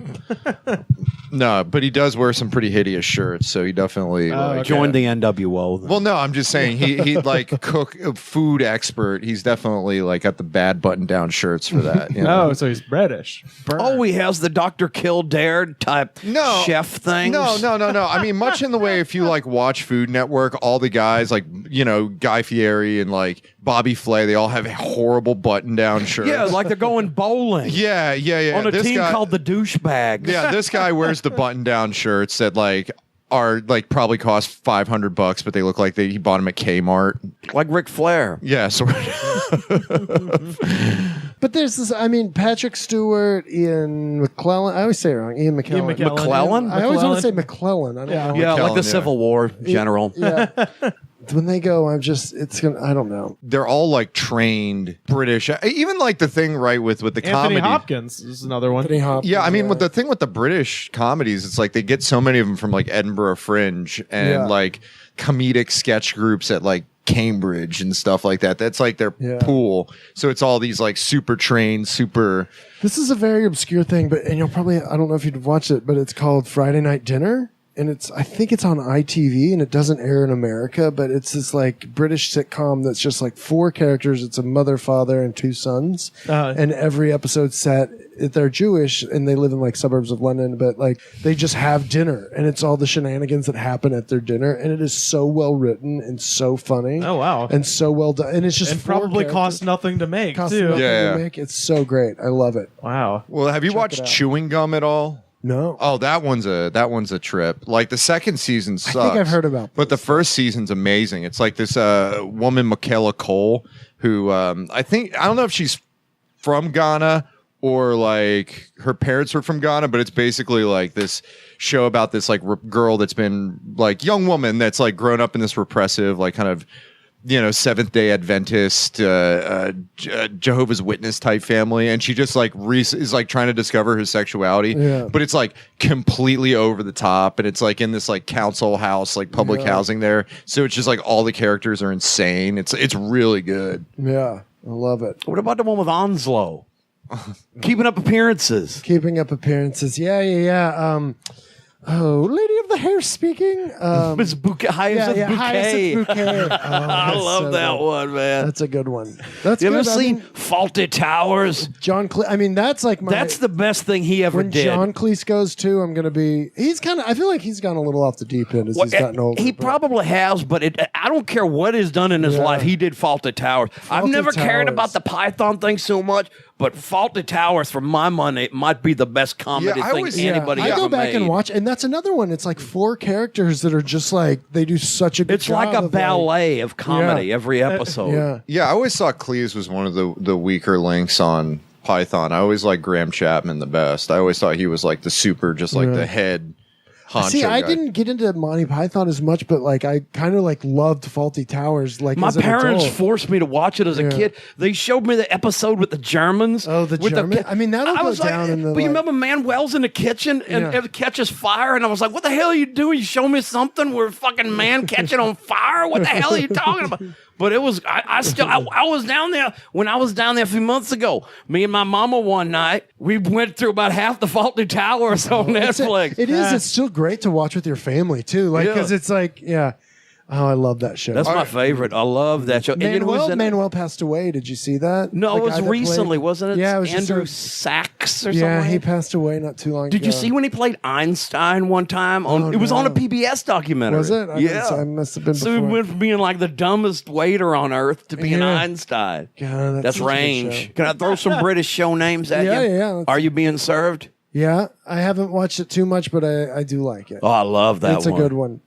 S7: Yeah. No, but he does wear some pretty hideous shirts, so he definitely like,
S2: Joined the NWO.
S7: Well, no, I'm just saying he like cook food expert. He's definitely like got the bad button down shirts for that. You know?
S6: Oh, so he's British.
S2: Oh, he has the Dr. Kildare type chef thing.
S7: No. I mean, much in the way if you like watch Food Network, all the guys like Guy Fieri and like Bobby Flay, they all have horrible button down shirts.
S2: Yeah, like they're going bowling.
S7: Yeah.
S2: On a
S7: This
S2: team
S7: guy-
S2: called the Douchebags.
S7: Yeah, this guy wears the button down shirts that like are like probably cost $500, but they look like he bought them at Kmart.
S2: Like Ric Flair.
S7: Yeah, so
S8: But there's this. I mean, Patrick Stewart, Ian McClellan. I always say it wrong. Ian McKellen.
S2: McClellan?
S8: I always want to say McClellan. I don't know.
S2: Yeah, like
S7: McKellen,
S2: the
S7: yeah.
S2: Civil War general.
S8: Yeah. When they go, it's gonna. I don't know.
S7: they're all like trained British. Even like the thing right with the
S6: Anthony
S7: comedy.
S6: Hopkins is another one.
S8: Anthony Hopkins,
S7: Yeah, I mean, with the thing with the British comedies, it's like they get so many of them from like Edinburgh Fringe and
S8: Yeah.
S7: like comedic sketch groups at like Cambridge and stuff like that. That's like their pool. So it's all these like super trained, super.
S8: This is a very obscure thing, and you'll probably. I don't know if you'd watch it, but it's called Friday Night Dinner. And I think it's on ITV and it doesn't air in America, but it's this like British sitcom that's just like 4 characters. It's a mother, father, and 2 sons. And every episode's set they're Jewish and they live in like suburbs of London, but like they just have dinner and it's all the shenanigans that happen at their dinner, and it is so well written and so funny.
S6: Oh, wow.
S8: And so well done, and it's just
S6: And
S8: four
S6: probably
S8: characters.
S6: costs nothing to make,
S8: Costs
S6: too.
S8: nothing
S7: Yeah.
S8: to make. It's so great. I love it.
S6: Wow.
S7: Well, have you
S8: Check it
S7: watched
S8: out.
S7: Chewing Gum at all?
S8: No.
S7: Oh, that one's a trip. Like the second season sucks.
S8: think I've heard about
S7: But the first season's amazing. It's like this woman, Michaela Cole, who I don't know if she's from Ghana or like her parents were from Ghana, but it's basically like this show about this like girl that's been like young woman that's like grown up in this repressive, like kind of, you know, Seventh-day Adventist, Jehovah's Witness type family, and she just like is like trying to discover her sexuality,
S8: Yeah.
S7: but it's like completely over the top, and it's like in this like council house, like public housing there, so it's just like all the characters are insane. It's really good.
S8: Yeah, I love it.
S2: What about the one with Onslow? Keeping Up Appearances.
S8: Keeping Up Appearances. Yeah. Lady of the Hair speaking.
S2: It's Bouquet. Hyacinth Bouquet.
S8: Hyacinth Bouquet. Oh,
S2: I
S8: that's
S2: love
S8: so
S2: that
S8: good.
S2: one, man.
S8: That's a good one. That's
S2: You
S8: good.
S2: ever
S8: I
S2: seen
S8: mean,
S2: Faulty Towers?
S8: John Cleese? I mean, that's like my.
S2: That's the best thing he ever
S8: when
S2: did.
S8: John Cleese goes too. I'm gonna be. He's kind of. I feel like he's gone a little off the deep end as he's gotten older.
S2: He
S8: but-
S2: probably has, but I don't care what he's done in his
S8: Yeah.
S2: life. He did Faulty Towers. I've
S8: Fawlty
S2: never cared
S8: Towers.
S2: about the Python thing so much, but Faulty Towers, for my money, might be the best comedy
S7: Yeah, I
S2: thing
S7: was-
S2: anybody
S8: I
S2: ever
S8: go back
S2: made.
S8: and watch, and that's another one. It's like 4 characters that are just like they do such a good
S2: It's like
S8: job
S2: a
S8: of,
S2: ballet of comedy
S8: Yeah.
S2: every episode.
S8: Yeah.
S7: Yeah, I always thought Cleese was one of the weaker links on Python. I always liked Graham Chapman the best. I always thought he was like the super, just like the head honcho
S8: See, I
S7: guy.
S8: didn't get into Monty Python as much, but like I kind of like loved Faulty Towers. Like
S2: My
S8: as an
S2: parents
S8: adult.
S2: forced me to watch it as a
S8: Yeah.
S2: kid. They showed me the episode with the Germans.
S8: Oh, the
S2: with
S8: German? I mean, that'll
S2: I
S8: go
S2: was like,
S8: down in the,
S2: But you
S8: like-
S2: remember Manuel's in the kitchen and
S8: Yeah.
S2: it catches fire, and I was like, "What the hell are you doing? You show me something where fucking man catching on fire? What the hell are you talking about?" But it was I was down there when I was down there a few months ago. Me and my mama one night, we went through about half the Faulty Towers on Netflix.
S8: It is. It's still great to watch with your family too. Like
S2: Yeah.
S8: because it's like Oh, I love that show.
S2: That's my favorite. I love that show. And you know who's in it?
S8: Manuel passed away. Did you see that?
S2: No,
S8: The
S2: it was
S8: guy that
S2: recently,
S8: played-
S2: wasn't it?
S8: Yeah, it was just
S2: Andrew
S8: a-
S2: Sachs or
S8: Yeah,
S2: something.
S8: he passed away not too long ago.
S2: Did you see when he played Einstein one time? It was on a PBS documentary.
S8: Was it?
S2: Yeah.
S8: I must have been
S2: So he
S8: before.
S2: went from being like the dumbest waiter on earth to being
S8: Yeah.
S2: Einstein.
S8: God,
S2: That's
S8: such a good
S2: range.
S8: show.
S2: Can I throw some British show names at
S8: Yeah,
S2: you?
S8: yeah, let's-
S2: Are you being served?
S8: Yeah, I haven't watched it too much, but I do like it.
S2: Oh, I love that
S8: It's
S2: one.
S8: a good one.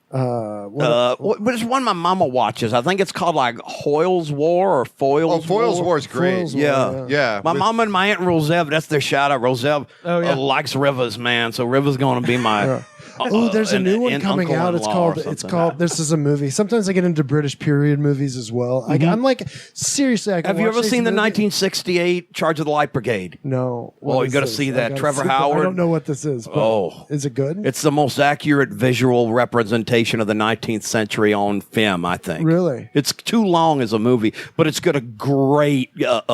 S2: But it's one my mama watches. I think it's called like Hoyle's War or Foyle's
S7: Oh, Foyle's War is great.
S8: Foyle's War,
S2: Yeah.
S7: Yeah,
S2: My
S7: with-
S2: mama and my aunt Rosev, that's their shout out. Rosev
S6: Oh, yeah.
S2: likes Rivers, man. So Rivers going to be my.
S8: Oh, there's a new one
S2: an
S8: coming out. It's
S2: uncle-in-law or
S8: called. It's
S2: something.
S8: called. This is a movie. Sometimes I get into British period movies as well. I'm like seriously. I can
S2: Have you
S8: watch
S2: ever
S8: these
S2: seen the
S8: movies-
S2: 1968 Charge of the Light Brigade?
S8: No.
S2: Oh,
S8: What
S2: you
S8: is
S2: got to
S8: this?
S2: see
S8: I
S2: that.
S8: gotta
S2: Trevor
S8: see-
S2: Howard.
S8: I don't know what this is. But
S2: Oh.
S8: is it good?
S2: It's the most accurate visual representation of the 19th century on film, I think.
S8: Really?
S2: It's too long as a movie, but it's got a great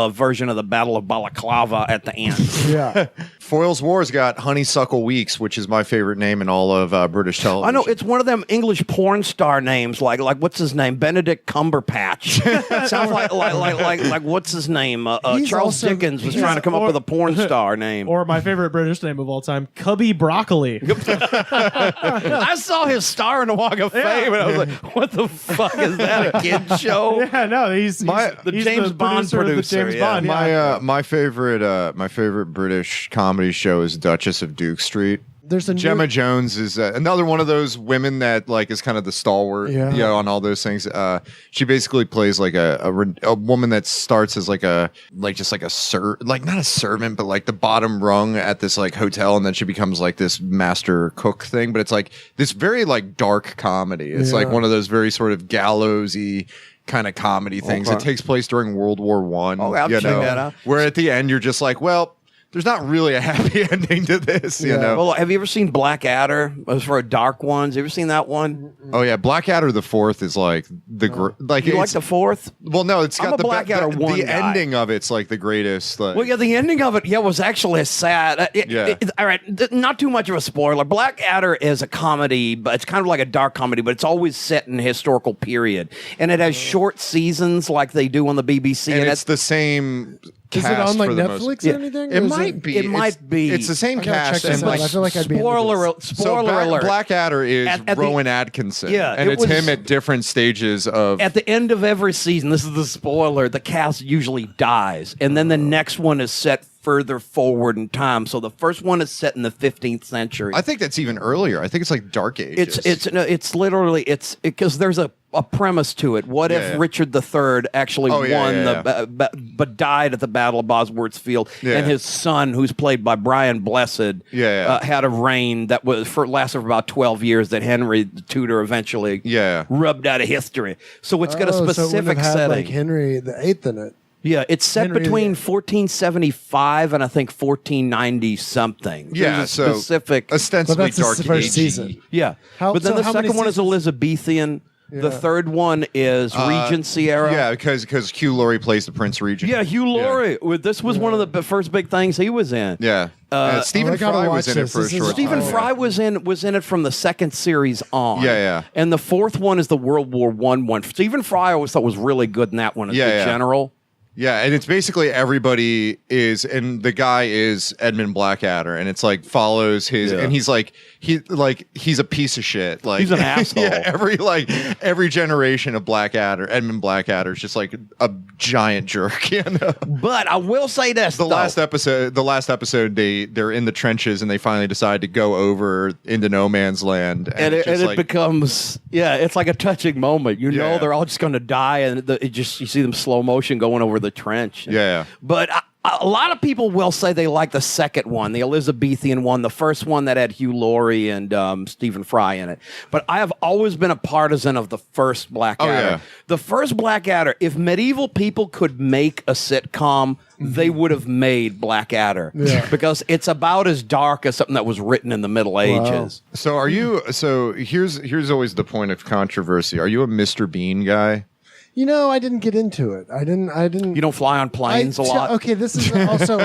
S2: version of the Battle of Balaclava at the end.
S8: Yeah.
S7: Foyle's War's got Honeysuckle Weeks, which is my favorite name in all of British television.
S2: I know it's one of them English porn star names, like what's his name, Benedict Cumberpatch. Sounds like what's his name?
S8: He's
S2: Charles
S8: also-
S2: Dickens was trying to come up with a porn star name.
S6: Or my favorite British name of all time, Cubby Broccoli.
S2: I saw his star in the Walk of Fame, and I was like, "What the fuck is that? A kid show?"
S6: Yeah, no, he's
S2: the
S6: he's
S2: James
S6: the
S2: Bond
S6: producer of the
S2: producer,
S6: James
S2: yeah.
S6: Bond. Yeah.
S7: my favorite British comedy show is Duchess of Duke Street.
S8: There's a
S7: Gemma
S8: new,
S7: Jones is another one of those women that like is kind of the stalwart,
S8: Yeah.
S7: on all those things. She basically plays like a woman that starts as like not a servant, but like the bottom rung at this like hotel, and then she becomes like this master cook thing. But it's like this very like dark comedy. It's like
S8: Yeah.
S7: one of those very sort of gallowsy kind of comedy things.
S2: Okay.
S7: It takes place during World War One.
S2: Okay, I'll check that out.
S7: Where at the end you're just like, well, there's not really a happy ending to this, you know.
S2: Well, have you ever seen Blackadder? As for dark ones, have you ever seen that one?
S7: Oh yeah, Blackadder the Fourth is like the like
S2: You like
S7: it's-
S2: the fourth?
S7: well no it's
S2: I'm
S7: got
S2: a
S7: the
S2: Blackadder
S7: the,
S2: one
S7: the
S2: guy.
S7: ending of it's like the greatest. Like,
S2: Well, yeah, the ending of it, was actually a sad.
S7: Yeah.
S2: All right, not too much of a spoiler. Blackadder is a comedy, but it's kind of like a dark comedy, but it's always set in a historical period, and it has short seasons like they do on the BBC.
S7: and it's the same
S8: Is
S7: cast
S8: it on like
S7: for the most.
S8: Netflix
S2: Yeah.
S8: or anything?
S7: It
S8: or is
S7: might be.
S2: it might be.
S7: It's the same
S8: I gotta
S7: cast.
S8: check this
S7: And
S8: out.
S7: like,
S8: I feel like I'd be into
S2: spoiler,
S8: this.
S2: spoiler alert.
S7: Blackadder is
S2: At the-
S7: Rowan Atkinson.
S2: Yeah,
S7: and
S2: it
S7: it's
S2: was-
S7: him at different stages of.
S2: At the end of every season, this is the spoiler, the cast usually dies. And then the next one is set further forward in time. So the first one is set in the 15th century.
S7: I think that's even earlier. I think it's like Dark Ages.
S2: It's literally because there's a premise to it. What if
S7: Yeah.
S2: Richard III actually
S7: Oh, yeah,
S2: won
S7: yeah,
S2: but died at the Battle of Bosworth Field,
S7: Yeah.
S2: and his son, who's played by Brian Blessed, had a reign that lasted for about 12 years that Henry the Tudor eventually rubbed out of history. So it's got a
S8: So it wouldn't
S2: specific
S8: have had,
S2: setting.
S8: like Henry VIII in it.
S2: Yeah, it's set
S8: Henry
S2: between
S8: VIII.
S2: 1475 and I think 1490 something.
S7: Yeah,
S2: There's a
S7: so
S2: specific.
S7: ostensibly
S8: But that's
S7: Dark
S8: the first
S7: Age.
S8: season.
S2: Yeah,
S8: How-
S2: but then
S8: so
S2: the
S8: how many
S2: second one is
S8: seasons?
S2: Elizabethan. The third one is Regency era.
S7: Yeah, because Hugh Laurie plays the Prince Regent.
S2: Yeah, Hugh Laurie. This was one of the first big things he was in.
S7: Yeah. Stephen
S8: I gotta
S7: Fry
S8: watch
S7: was in it
S8: this.
S7: for a
S8: This is
S7: short
S2: Stephen
S7: time.
S2: Fry was in it from the second series on.
S7: Yeah, yeah.
S2: And the fourth one is the World War I one. Stephen Fry I always thought was really good in that one as the general.
S7: Yeah, and it's basically everybody is, and the guy is Edmund Blackadder, and it's like follows his, and he's he's a piece of shit. Like
S2: He's an asshole.
S7: Yeah, every generation of Blackadder, Edmund Blackadder is just like a giant jerk. You know.
S2: But I will say this:
S7: The last episode, they're in the trenches, and they finally decide to go over into no man's land,
S2: and
S7: it's just
S2: it
S7: like-
S2: becomes it's like a touching moment. You know
S7: Yeah.
S2: they're all just going to die, and you see them slow motion going over the trench.
S7: Yeah.
S2: But a lot of people will say they like the second one, the Elizabethan one, the first one that had Hugh Laurie and Stephen Fry in it. But I have always been a partisan of the first Blackadder.
S7: yeah.
S2: The first Blackadder, if medieval people could make a sitcom, they would have made Blackadder.
S8: Yeah.
S2: Because it's about as dark as something that was written in the Middle Ages.
S7: So are you? So here's always the point of controversy. Are you a Mr. Bean guy?
S8: You know, I didn't get into it. I didn't.
S2: You don't fly on planes a lot?
S8: Okay, this is also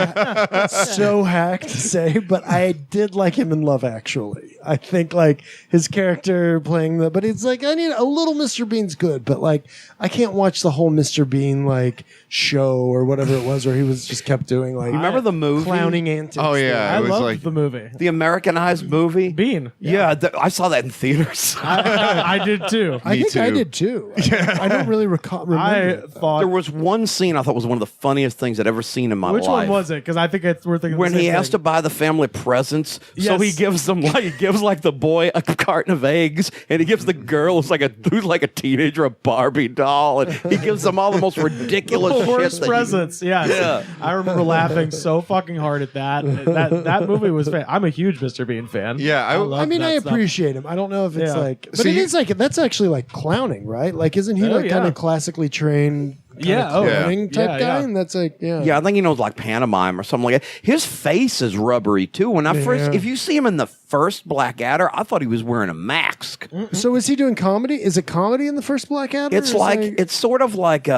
S8: so hack to say, but I did like him in Love Actually. I think like his character playing but it's like I need a little Mr. Bean's good, but like I can't watch the whole Mr. Bean like show or whatever it was where he was just kept doing like.
S2: You remember the movie?
S8: Clowning antics?
S7: Oh yeah,
S6: I
S7: it was
S6: loved
S7: like
S6: the movie.
S2: The Americanized movie?
S6: Bean.
S2: Yeah, I saw that in theaters.
S6: I did too.
S8: I think I
S7: too.
S8: did too. I don't really remember.
S6: I thought.
S2: There was one scene I thought was one of the funniest things I'd ever seen in my
S6: Which
S2: life.
S6: one was it? Because I think we're thinking
S2: When
S6: the same
S2: he has
S6: thing.
S2: to buy the family presents, so
S6: Yes.
S2: he gives the boy a carton of eggs, and he gives the girl who's like a teenager a Barbie doll, and he gives them all the most ridiculous
S6: the worst
S2: shit. that you-
S6: presents. Yes.
S2: Yeah.
S6: I remember laughing so fucking hard at that. That movie was. I'm a huge Mr. Bean fan.
S7: Yeah, I
S6: love
S8: I mean,
S6: that
S8: I
S6: stuff.
S8: appreciate him. I don't know if it's
S6: Yeah.
S8: like, but
S7: So
S8: it
S7: you-
S8: is like that's actually like clowning, right? Like, isn't he
S6: Oh,
S8: like kind
S6: yeah.
S8: of classically trained?
S6: Yeah, oh, yeah.
S8: clowning type
S6: Yeah,
S8: guy,
S6: yeah.
S8: and that's like,
S2: Yeah, I think he knows like pantomime or something like that. His face is rubbery too. When I first,
S8: Yeah.
S2: if you see him in the first Blackadder, I thought he was wearing a mask.
S8: So is he doing comedy? Is it comedy in the first Blackadder?
S2: It's it's sort of like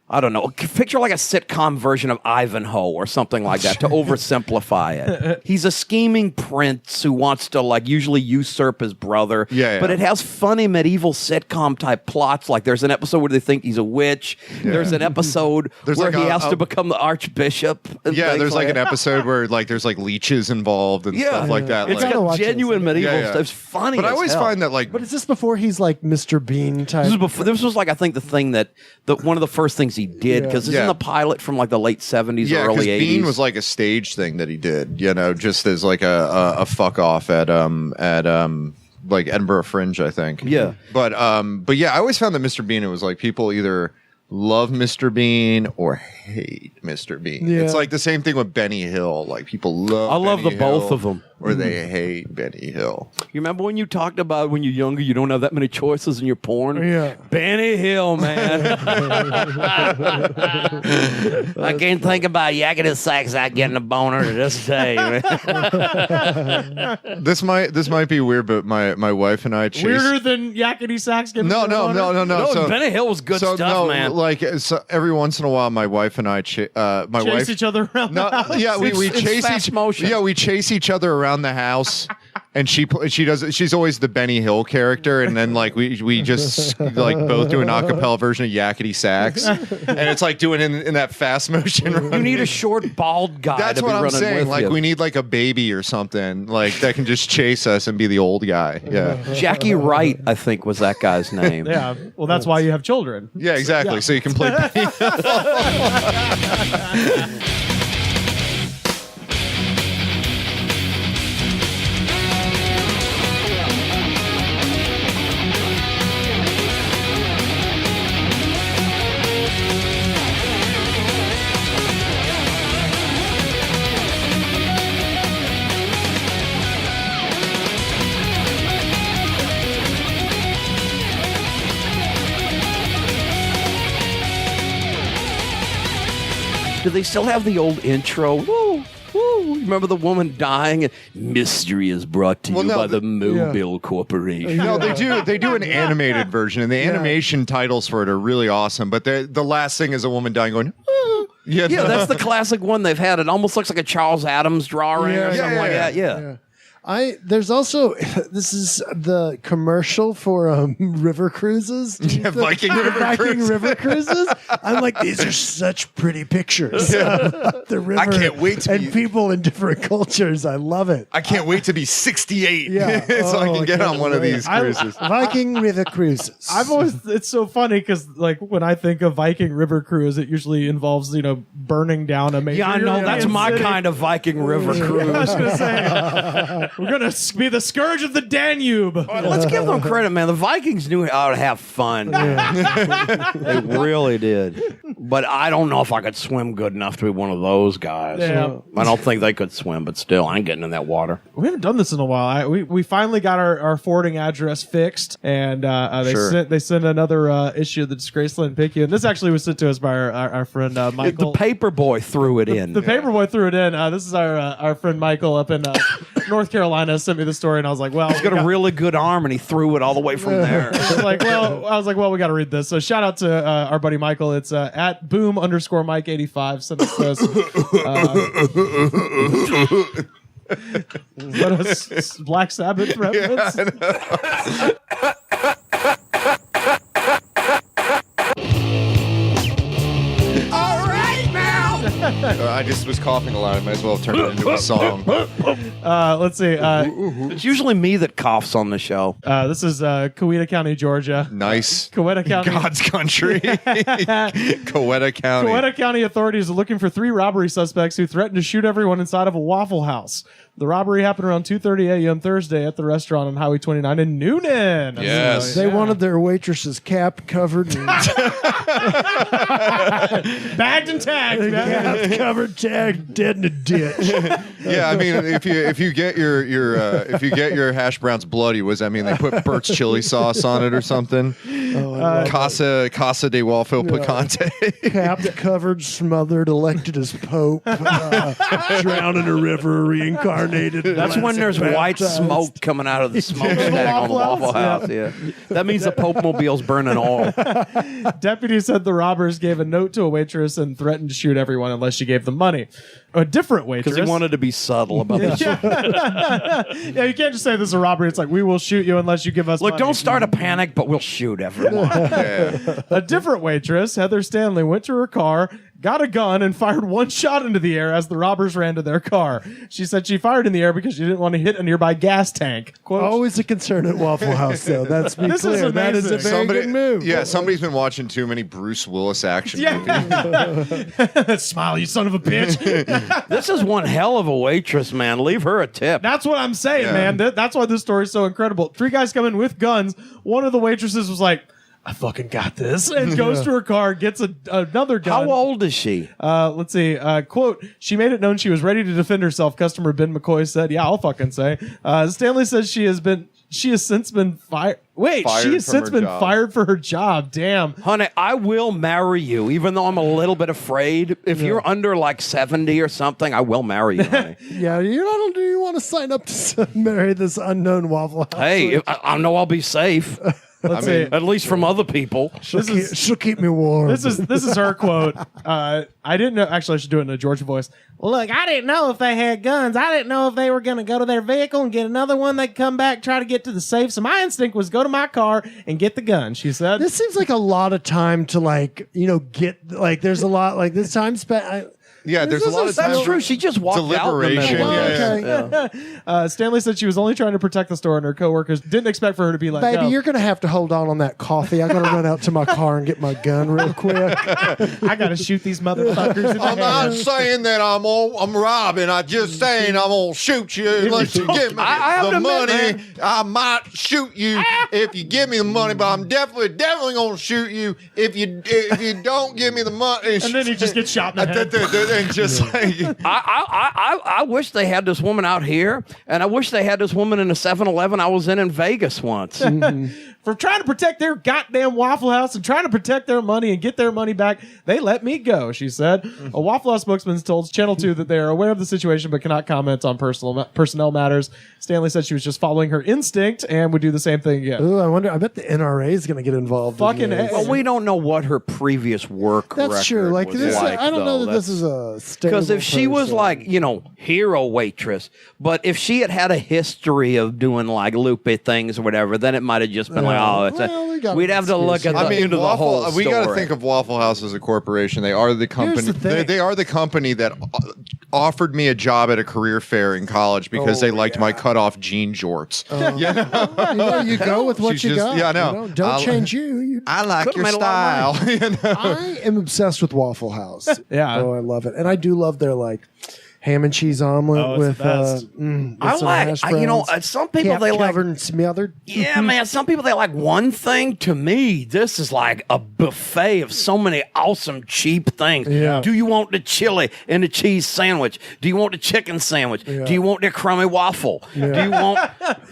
S2: I don't know. Picture like a sitcom version of Ivanhoe or something like that to oversimplify it. He's a scheming prince who wants to like usually usurp his brother.
S7: Yeah.
S2: But it has funny medieval sitcom type plots. Like there's an episode where they think he's a witch. There's an episode
S7: There's
S2: where
S7: like
S2: he
S7: a-
S2: has to become the archbishop. and
S7: Yeah,
S2: things
S7: there's like an
S2: that.
S7: episode where like there's like leeches involved and stuff like that.
S2: It's
S7: like,
S8: gotta watch
S2: got genuine
S8: this.
S2: medieval
S7: Yeah, yeah.
S2: stuff. It's funny.
S7: but I
S2: as
S7: always
S2: hell.
S7: find that like
S8: But is this before he's like Mr. Bean type?
S2: This was like I think the thing that one of the first things he did because this
S7: Yeah.
S2: is in the pilot from like the late 70s
S7: yeah,
S2: or
S7: because
S2: early 80s.
S7: Bean was like a stage thing that he did, you know, just as like a fuck off at like Edinburgh Fringe, I think.
S2: Yeah.
S7: But yeah, I always found that Mr. Bean, it was like people either love Mr. Bean or hate Mr. Bean.
S8: Yeah.
S7: It's like the same thing with Benny Hill. Like people love
S2: I love
S7: Benny
S2: the both
S7: Hill
S2: of 'em.
S7: or they hate Benny Hill.
S2: You remember when you talked about when you're younger, you don't have that many choices in your porn?
S8: Yeah.
S2: Benny Hill, man. I can't think about yakety sax out getting a boner to this day, man.
S7: This might be weird, but my wife and I chase
S6: Weirder than Yakety Sax getting
S7: No.
S2: No, Benny Hill was good stuff,
S7: no,
S2: man.
S7: Like so every once in a while, my wife and I,
S6: chase
S7: wife,
S6: each other around.
S7: no,
S6: the house.
S7: yeah, we
S2: It's
S7: chase
S2: fast
S7: each
S2: motion.
S7: Yeah, we chase each other around the house, and she's always the Benny Hill character, and then like we just like both do an acapella version of Yakety Sax, and it's like doing in that fast motion.
S2: You need a short bald guy.
S7: That's
S2: to
S7: what
S2: be
S7: I'm
S2: running
S7: saying.
S2: with
S7: Like
S2: you.
S7: we need like a baby or something like that can just chase us and be the old guy. Yeah,
S2: Jackie Wright, I think, was that guy's name.
S6: Yeah. Well, that's why you have children.
S7: yeah, exactly. So you can play.
S2: Do they still have the old intro? Woo, woo. Remember the woman dying? And mystery is brought to
S7: Well,
S2: you
S7: no,
S2: by the
S7: the-
S2: Mobile Corporation.
S7: No, they do an animated version, and the animation titles for it are really awesome. But the last thing is a woman dying going. "Ah."
S2: Yeah, that's the classic one they've had. It almost looks like a Charles Adams drawing or something
S7: yeah,
S2: like
S7: yeah.
S2: that. Yeah.
S8: There's also this is the commercial for river cruises.
S7: Yeah, Viking River
S8: Viking
S7: Cruise.
S8: river cruises. I'm like, these are such pretty pictures of the river.
S7: I can't wait to
S8: and
S7: be-
S8: people in different cultures. I love it.
S7: I can't wait to be 68
S8: Yeah.
S7: so I
S8: Oh,
S7: can get
S8: I
S7: on one of
S8: can't
S7: these
S6: wait.
S7: cruises.
S8: Viking river cruises.
S6: I've always it's so funny because like when I think of Viking River Cruise, it usually involves burning down a major.
S2: Yeah, I know. That's
S6: European
S2: my
S6: city.
S2: kind of Viking River
S6: I was
S2: cruise.
S6: gonna say we're gonna be the scourge of the Danube.
S2: Let's give them credit, man. The Vikings knew how to have fun. They really did. But I don't know if I could swim good enough to be one of those guys.
S6: Yeah.
S2: I don't think they could swim, but still, I ain't getting in that water.
S6: We haven't done this in a while. We finally got our forwarding address fixed, and they sent another issue of the Disgraceland Picayune. This actually was sent to us by our friend Michael.
S2: The paper boy threw it in.
S6: The paperboy threw it in. This is our friend Michael up in North Carolina sent me the story, and I was like, well,
S2: He's got a really good arm, and he threw it all the way from there.
S6: I was like, well, we got to read this. So shout out to our buddy Michael. It's at boom_Mike85. Send us this. Is that a Black Sabbath reference?
S7: I just was coughing a lot. I might as well turn it into a song.
S6: Let's see.
S2: It's usually me that coughs on the show.
S6: This is Coweta County, Georgia.
S7: Nice.
S6: Coweta County.
S7: God's country. Coweta County.
S6: Coweta County authorities are looking for 3 robbery suspects who threatened to shoot everyone inside of a Waffle House. The robbery happened around 2:30 a.m. Thursday at the restaurant on Highway 29 in Noonan.
S7: Yes.
S8: They wanted their waitress's cap covered.
S6: Bagged and tagged. man.
S8: Cap covered, tagged, dead in a ditch.
S7: Yeah, I mean, if you get your hash browns bloody, what does that mean? They put Burt's chili sauce on it or something? Casa de Waffle Picante.
S8: Cap covered, smothered, elected as pope, drowned in a river, reincarnated.
S2: That's when there's white smoke coming out of the smokestack on the Waffle House. Yeah. That means the Pope Mobile's burning oil.
S6: Deputies said the robbers gave a note to a waitress and threatened to shoot everyone unless she gave them money. A different waitress.
S2: Because he wanted to be subtle about this.
S6: Yeah, you can't just say this is a robbery. It's like, we will shoot you unless you give us
S2: Look,
S6: money.
S2: don't start a panic, but we'll shoot everyone.
S6: A different waitress, Heather Stanley, went to her car, got a gun, and fired one shot into the air as the robbers ran to their car. She said she fired in the air because she didn't want to hit a nearby gas tank. Quote,
S8: Always a concern at Waffle House, though. That's be
S6: This is
S8: clear. That is a
S6: amazing.
S8: very good move.
S7: Yeah, somebody's been watching too many Bruce Willis action movies.
S6: Smile, you son of a bitch.
S2: This is one hell of a waitress, man. Leave her a tip.
S6: That's what I'm saying,
S7: Yeah.
S6: man. That's why this story is so incredible. 3 guys come in with guns. One of the waitresses was like, I fucking got this, and goes to her car, gets another gun.
S2: How old is she?
S6: Let's see. Quote, she made it known she was ready to defend herself. Customer Ben McCoy said, yeah, I'll fucking say. Stanley says she has since been fired. Wait,
S7: Fired
S6: she has
S7: from
S6: since
S7: her
S6: been
S7: job.
S6: fired for her job. Damn.
S2: Honey, I will marry you, even though I'm a little bit afraid. If you're under like 70 or something, I will marry you, honey.
S8: Yeah, do you want to sign up to marry this unknown Waffle House?
S2: Hey, I know I'll be safe.
S6: Let's see.
S2: At least from other people.
S8: She'll keep me warm.
S6: This is her quote. I didn't know. Actually, I should do it in a Georgia voice. Look, I didn't know if they had guns. I didn't know if they were going to go to their vehicle and get another one. They'd come back, try to get to the safe. So my instinct was go to my car and get the gun. She said.
S8: This seems like a lot of time to get there's a lot like this time spent.
S7: There's a lot of
S2: That's
S7: time
S2: true. She just walked
S7: deliberation.
S2: out.
S8: Okay.
S6: Stanley said she was only trying to protect the store, and her coworkers didn't expect for her to be like,
S8: Baby,
S6: "Go."
S8: you're gonna have to hold on that coffee. I gotta run out to my car and get my gun real quick.
S6: I gotta shoot these motherfuckers in the
S7: I'm not
S6: head.
S7: saying that I'm robbing. I'm just saying I'm gonna shoot you unless you give me
S2: I have
S7: the
S2: to admit,
S7: money.
S2: man.
S7: I might shoot you if you give me the money, but I'm definitely gonna shoot you if you don't give me the money.
S6: And then he just gets shot in the head.
S7: and just like
S2: I wish they had this woman out here, and I wish they had this woman in the 7-Eleven I was in Vegas once.
S6: For trying to protect their goddamn Waffle House and trying to protect their money and get their money back, they let me go, she said. A Waffle House spokesman told Channel 2 that they are aware of the situation but cannot comment on personnel matters. Stanley said she was just following her instinct and would do the same thing again.
S8: Ooh, I bet the NRA is going to get involved.
S6: Fucking
S8: in this.
S2: Well, we don't know what her previous work
S8: That's
S2: record
S8: true. Like
S2: was
S8: this,
S2: like,
S8: I don't know
S2: though.
S8: that this is a
S2: Because if she was
S8: person.
S2: like, hero waitress, but if she had a history of doing like loopy things or whatever, then it might have just been we'd have to look at the, into the whole story.
S7: We got to think of Waffle House as a corporation. They are the company.
S8: the thing.
S7: They are the company that offered me a job at a career fair in college because they liked my cutoff jean jorts.
S8: you go with what
S7: She's
S8: you
S7: just-
S8: got.
S7: yeah, I know.
S8: Don't change you.
S7: I like
S2: Could've
S7: your
S2: made a lot of
S7: style.
S8: I am obsessed with Waffle House.
S6: Yeah.
S8: Oh, I love it. And I do love their ham and cheese omelet
S6: Oh, it's
S8: with
S6: the best.
S8: with
S2: I
S8: some
S2: like,
S8: hash
S2: some people
S8: browns,
S2: they like.
S8: covered and smothered.
S2: Yeah, man. Some people they like one thing. To me, this is like a buffet of so many awesome cheap things.
S8: Yeah.
S2: Do you want the chili and the cheese sandwich? Do you want the chicken sandwich? Do you want the crummy waffle? Do you want?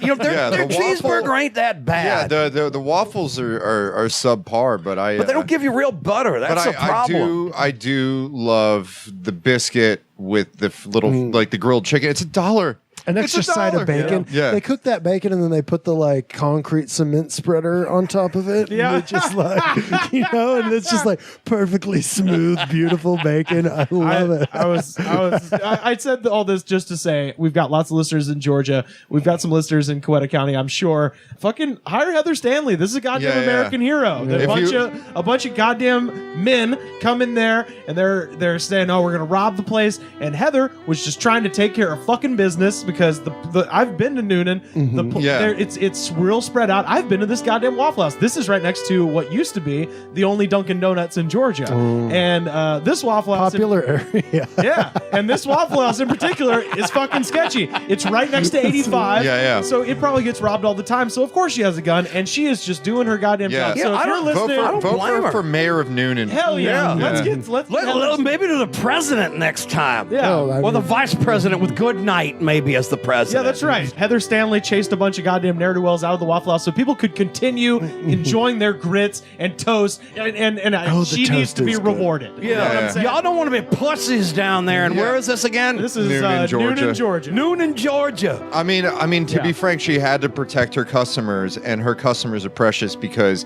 S2: Their
S7: the
S2: cheeseburger
S7: waffle-
S2: ain't that
S7: Yeah,
S2: bad.
S7: the waffles are subpar, but
S2: but they don't give you real butter. That's
S7: but
S2: a problem.
S7: I do love the biscuit with the little like the grilled chicken. It's $1.
S8: An
S7: It's
S8: extra side of
S7: $1.
S8: bacon.
S7: Yeah.
S8: They cook that bacon and then they put the concrete cement spreader on top of it.
S6: Yeah.
S8: And it's just and it's just perfectly smooth, beautiful bacon. I love it.
S6: I said all this just to say we've got lots of listeners in Georgia. We've got some listeners in Coweta County, I'm sure. Fucking hire Heather Stanley. This is a goddamn
S7: Yeah.
S6: American hero.
S7: If
S6: A bunch of goddamn men come in there and they're saying, "Oh, we're gonna rob the place." And Heather was just trying to take care of fucking business because the I've been to Noonan. It's real spread out. I've been to this goddamn Waffle House. This is right next to what used to be the only Dunkin' Donuts in Georgia, and this Waffle House
S8: Popular area.
S6: yeah, and this Waffle House in particular is fucking sketchy. It's right next to 85.
S7: Yeah.
S6: So it probably gets robbed all the time. So of course she has a gun, and she is just doing her goddamn
S7: Yeah.
S6: job.
S7: Yeah,
S6: So if
S2: I
S6: you're
S2: don't-
S6: listening,
S2: I don't blame her.
S7: for mayor of Noonan.
S6: hell yeah,
S2: Yeah.
S6: let's
S2: Maybe to the president next time.
S6: Yeah.
S8: Oh, I
S2: Or the
S8: mean-
S2: vice president with good night, maybe as the
S6: Yeah,
S2: president.
S6: that's right. Heather Stanley chased a bunch of goddamn ne'er-do-wells out of the Waffle House so people could continue enjoying their grits and toast, and
S8: the
S6: she needs
S8: toast
S6: to be
S8: is good.
S6: rewarded. You know what I'm saying?
S2: Y'all don't want to be pussies down there. And where is this again?
S6: This is
S7: Noonan, Georgia.
S6: Noonan, Georgia.
S2: Noonan, Georgia.
S7: I mean, to
S6: Yeah.
S7: be frank, she had to protect her customers, and her customers are precious because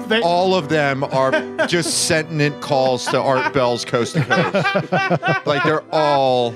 S6: They-
S7: all of them are just sentient calls to Art Bell's Coast to Coast. Like they're all.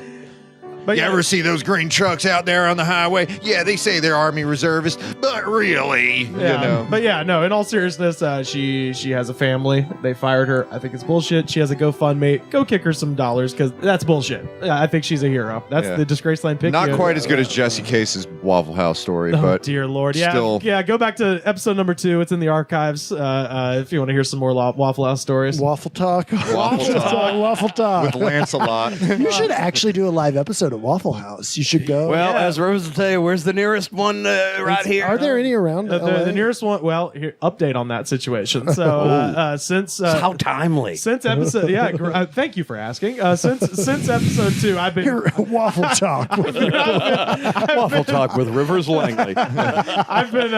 S6: But
S7: You
S6: yeah.
S7: ever see those green trucks out there on the highway? Yeah, they say they're Army reservists, but really,
S6: Yeah, but yeah, no. In all seriousness, she has a family. They fired her. I think it's bullshit. She has a GoFundMe. Go kick her some dollars because that's bullshit. Yeah, I think she's a hero. That's
S7: Yeah.
S6: the Disgrace Line pick.
S7: Not quite as good as Jesse Case's Waffle House story,
S6: Oh
S7: but
S6: dear Lord, yeah,
S7: still.
S6: yeah. Go back to episode number 2. It's in the archives. If you want to hear some more Waffle House stories.
S8: Waffle talk.
S7: Waffle talk.
S8: Waffle talk.
S7: with Lancelot.
S8: You should actually do a live episode at Waffle House. You should go.
S2: Well, as Rose will tell you, where's the nearest one right here?
S8: Are there any around?
S6: The
S8: LA?
S6: nearest one. Well, here, update on that situation. So since
S2: How timely.
S6: since episode, yeah. Thank you for asking. Since episode 2, I've been
S8: Here, Waffle talk.
S2: Waffle Talk with Rivers Langley.
S6: I've been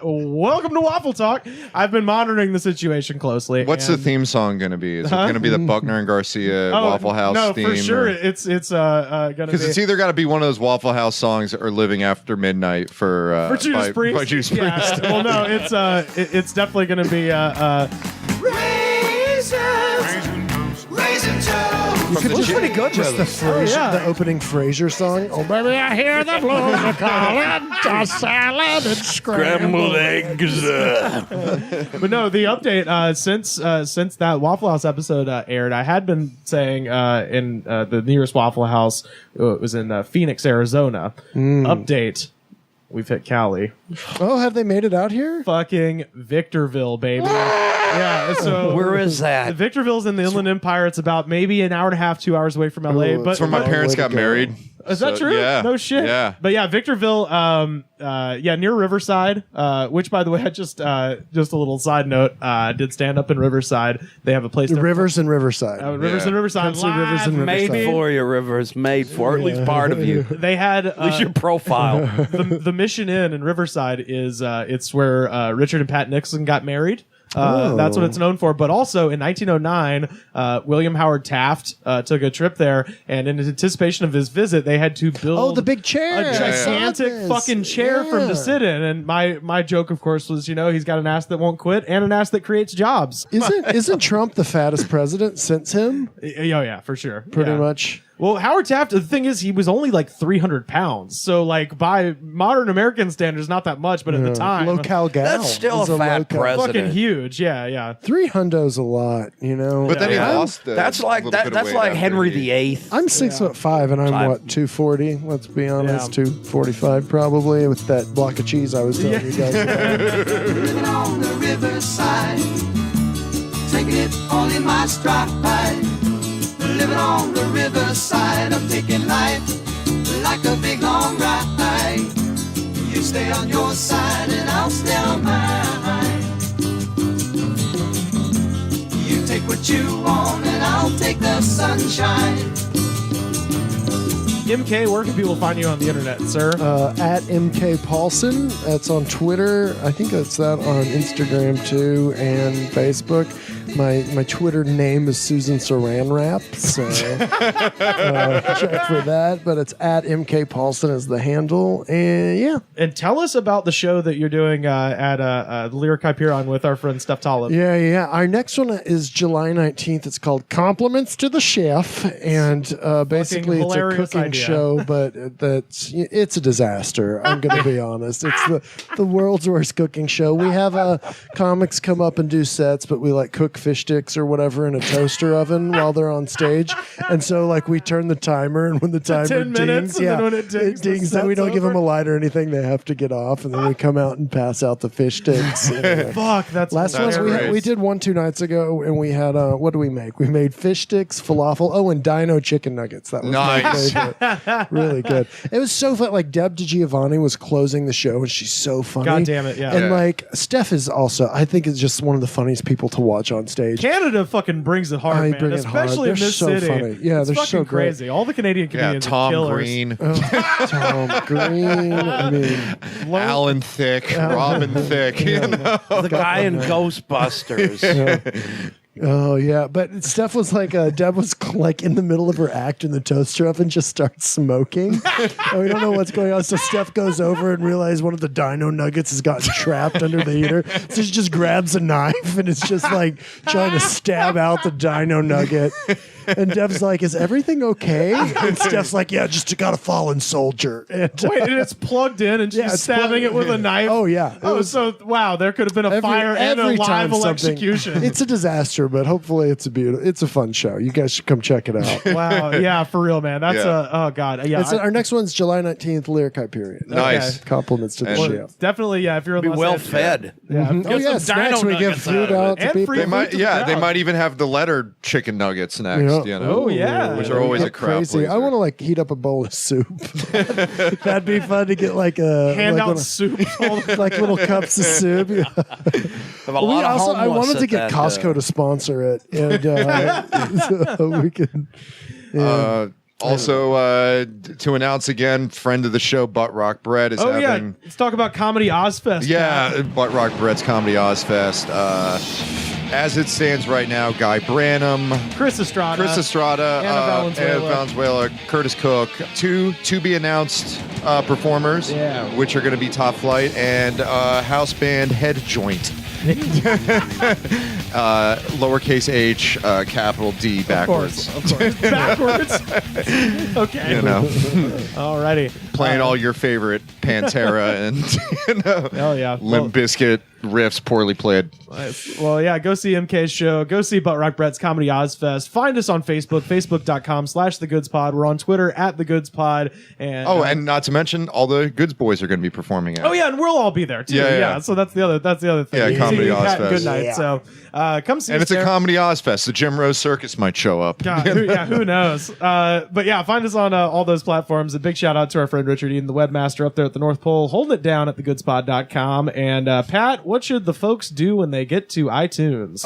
S6: welcome to Waffle Talk. I've been monitoring the situation closely.
S7: What's the
S6: and-
S7: theme song going to be? Is it going to be the Buckner and Garcia Waffle House
S6: no,
S7: theme?
S6: for sure.
S7: or-
S6: It's gonna
S7: Because it's either got to be one of those Waffle House songs or "Living After Midnight" for
S6: Judas Priest.
S7: by Judas
S6: Yeah.
S7: Priest.
S6: Well, no, it's definitely going to be
S8: It's
S2: pretty good,
S8: Just the,
S2: Brothers.
S8: the opening Frasier song. Oh, baby, I hear the blues are calling. Toss salad and scrambled
S2: eggs.
S6: But no, the update since that Waffle House episode aired, I had been saying in the nearest Waffle House was in Phoenix, Arizona. Update: we've hit Cali.
S8: Oh, have they made it out here?
S6: Fucking Victorville, baby. Yeah. So
S2: Where is that?
S6: Victorville's in the Inland Empire. It's about maybe an hour and a half, 2 hours away from LA.
S8: Ooh,
S6: But
S7: That's where my
S8: Long
S7: parents
S8: way to
S7: got
S8: go.
S7: married.
S6: is that
S7: So,
S6: true?
S7: Yeah.
S6: No shit.
S7: Yeah.
S6: But yeah, Victorville, near Riverside, which by the way, I just a little side note, did stand up in Riverside. They have a place.
S8: Rivers and Riverside.
S6: Rivers
S7: Yeah.
S6: and Riverside.
S8: Pepsi Rivers and
S6: Live,
S8: Riverside.
S6: maybe.
S2: For you, Rivers, made for at least part of you.
S6: They had
S2: At least your profile.
S6: the Mission Inn in Riverside is it's where Richard and Pat Nixon got married. That's what it's known for. But also in 1909, William Howard Taft took a trip there, and in anticipation of his visit, they had to build
S8: Oh, the big chair.
S6: a
S8: I saw
S6: gigantic
S8: this.
S6: fucking chair for him to
S8: Yeah.
S6: sit in. And my joke, of course, was he's got an ass that won't quit and an ass that creates jobs.
S8: Isn't Trump the fattest president since him?
S6: Oh yeah, for sure,
S8: Pretty
S6: Yeah.
S8: much.
S6: Well, Howard Taft, the thing is, he was only like 300 pounds. So, like, by modern American standards, not that much, but at the time,
S8: Local gal.
S2: That's still
S8: is
S2: a fat
S8: local.
S2: president.
S6: fucking huge. Yeah, yeah.
S8: 300's a lot, you know.
S7: But then he
S2: Yeah.
S7: lost.
S2: That's like that's like Henry VIII.
S8: I'm 6'5" and I'm
S2: Five.
S8: what 240. Let's be honest,
S6: Yeah.
S8: 245 probably with that block of cheese I was telling you guys about.
S9: Living on the riverside, taking it all in my stride. Living on the riverside, I'm taking life like a big long ride. You stay on your side and I'll stay on mine. You take what you want and I'll take the sunshine.
S6: MK, where can people find you on the internet, sir?
S8: At MK Paulson. That's on Twitter. I think that's that on Instagram too and Facebook. My Twitter name is Susan Saran Wrap, so check for that. But it's at MK Paulson is the handle, and yeah.
S6: And tell us about the show that you're doing at Lyric Hyperion with our friend Steph Tollett.
S8: Yeah. Our next one is July 19th. It's called Compliments to the Chef, and basically it's a
S6: hilarious
S8: cooking
S6: idea.
S8: show, but it's a disaster. I'm going to be honest. It's the world's worst cooking show. We have comics come up and do sets, but we like cook fish sticks or whatever in a toaster oven while they're on stage, and so like we turn the timer, and when the timer
S6: 10 minutes,
S8: dings,
S6: and then when it dings, the
S8: then we don't
S6: set's
S8: give them a
S6: over.
S8: light or anything. They have to get off, and then we come out and pass out the fish sticks.
S6: Fuck, that's
S8: Last
S7: That's
S8: one
S7: great.
S8: we did 2 nights ago, and we had what do we make? We made fish sticks, falafel, and Dino chicken nuggets. That was
S7: Nice.
S8: my favorite. Really good. It was so fun. Like Deb DiGiovanni was closing the show, and she's so funny.
S6: God damn it, yeah.
S8: And
S7: Yeah.
S8: like Steph is also, I think, is just one of the funniest people to watch on stage.
S6: Canada fucking brings it hard,
S8: They
S6: man.
S8: bring it hard.
S6: Especially in
S8: They're
S6: this
S8: so
S6: city.
S8: funny. Yeah,
S6: it's
S8: they're
S6: fucking
S8: so great.
S6: crazy. All the Canadian
S7: Yeah,
S6: comedians are
S7: Tom
S6: killers.
S7: Green,
S8: Tom Green. I mean,
S7: Alan Thicke, Robin Thicke. You know?
S2: The guy in Ghostbusters.
S8: oh yeah, but Steph was like, Deb was like in the middle of her act in the toaster oven, just starts smoking. And we don't know what's going on, so Steph goes over and realizes one of the Dino nuggets has gotten trapped under the heater. So she just grabs a knife and it's just like trying to stab out the Dino nugget. And Deb's like, "Is everything okay?" And Steph's like, "Yeah, just got a fallen soldier." And,
S6: Wait, and it's plugged in, and she's
S8: Yeah, it's
S6: stabbing it with a knife.
S8: Oh yeah. It
S6: Oh,
S8: was-
S6: so wow, there could have been a fire and a
S8: every time
S6: live
S8: something-
S6: execution.
S8: It's a disaster, but hopefully it's a fun show. You guys should come check it out.
S6: Wow, yeah, for real, man. That's
S7: Yeah.
S6: oh god, yeah.
S8: Our next one's July 19th, Lyric Hyperion.
S7: Nice.
S8: Compliments to the
S7: And-
S8: chef.
S6: Definitely, yeah. If you're in
S2: Be
S6: Los
S2: well
S6: Angeles.
S2: fed.
S6: Yeah,
S8: Oh
S6: get
S8: yeah,
S6: some
S8: snacks
S6: dino
S8: we give
S6: nuggets
S8: food
S6: of
S8: out
S6: it.
S8: to
S6: And
S8: people.
S6: free
S7: They might,
S6: food to
S7: yeah,
S6: the
S7: they
S6: crowd.
S7: might even have the lettered chicken nuggets next.
S8: Yeah.
S7: You know,
S6: Oh, yeah.
S7: which are always a
S8: Get
S7: crowd
S8: crazy. I
S7: pleaser.
S8: want to like heat up a bowl of soup. That'd be fun to get like a
S6: hand
S8: like
S6: out
S8: one of-
S6: soup. all the-
S8: like little cups of soup. Yeah.
S2: Have a lot of
S8: I
S2: homeless
S8: wanted to
S2: at
S8: get
S2: that,
S8: Costco to sponsor it, and so we can.
S7: Also, to announce again, friend of the show, Butt Rock Bread is
S6: Oh
S7: having.
S6: yeah, let's talk about Comedy Ozfest.
S7: Yeah, Butt Rock Bread's Comedy Ozfest. as it stands right now, Guy Branum,
S6: Chris Estrada,
S7: Anna Valenzuela, Curtis Cook, two to be announced performers, which are going to be Top Flight and house band Head Joint. Lowercase h, capital D, backwards.
S6: Of course. Backwards. Okay.
S7: You know.
S6: Alrighty.
S7: Playing all your favorite Pantera and
S6: Hell yeah.
S7: Limp Bizkit riffs poorly played.
S6: Well, yeah, go see MK's show. Go see Butt Rock Brett's Comedy Ozfest. Find us on Facebook, facebook.com/TheGoodsPod. We're on Twitter @TheGoodsPod. And
S7: and not to mention, all the Goods Boys are going to be performing at.
S6: Oh yeah, and we'll all be there too.
S7: Yeah.
S6: So that's the other thing.
S7: Yeah, Comedy Ozfest.
S6: Good night. So come see us.
S7: And it's a Comedy Ozfest. The Jim Rose Circus might show up.
S6: God, who knows? But yeah, find us on all those platforms. A big shout out to our friend Richard Eden, the webmaster up there at the North Pole, holding it down at thegoodspod.com. And Pat, what should the folks do when they get to iTunes?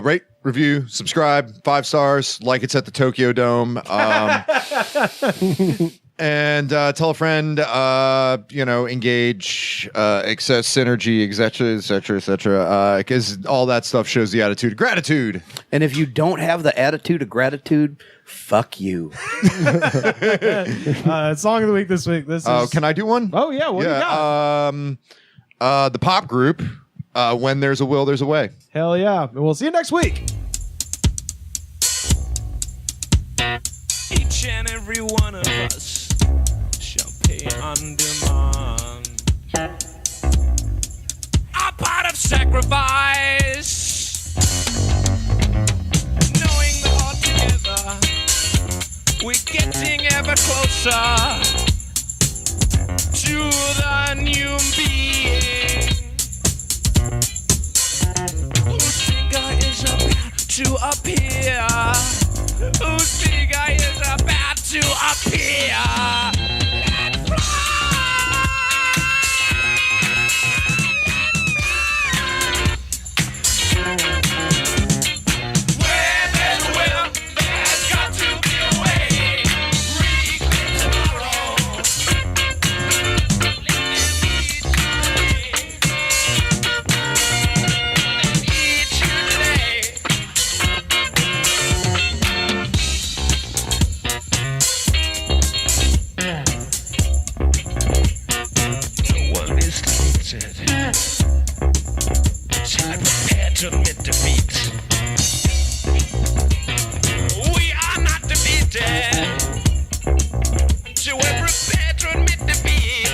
S7: Rate, review, subscribe, 5 stars, like it's at the Tokyo Dome. And tell a friend, engage, access, synergy, etc. Because all that stuff shows the attitude of gratitude.
S2: And if you don't have the attitude of gratitude, fuck you.
S6: Song of the week this week. This is...
S7: Can I do one?
S6: Oh, yeah. What do you
S7: got? The pop group, When There's a Will, There's a Way.
S6: Hell yeah. We'll see you next week.
S4: Each and every one of us shall pay on demand. Our part of sacrifice, knowing that all together we're getting ever closer to the new being whose figure is about to appear. Whose figure is about to appear. Let's Where there's a will, there's got to be a way. Reclaim tomorrow. Let them eat you today. Shall I prepare to admit defeat? We are not defeated. So we're prepared to admit defeat.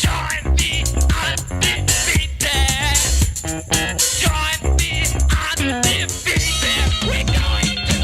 S4: Join the undefeated. Join the undefeated. We're going to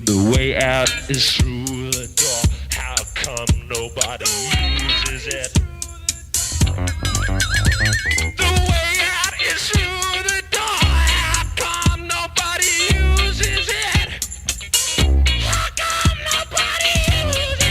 S4: The way out is through the door. How come nobody uses it? The way out is through the door. How come nobody uses it? How come nobody uses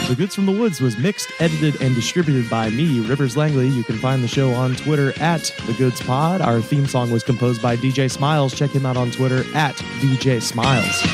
S6: The Goods from the Woods was mixed, edited, and distributed by me, Rivers Langley. You can find the show on Twitter @TheGoodsPod. Our theme song was composed by DJ Smiles. Check him out on Twitter @DJ Smiles.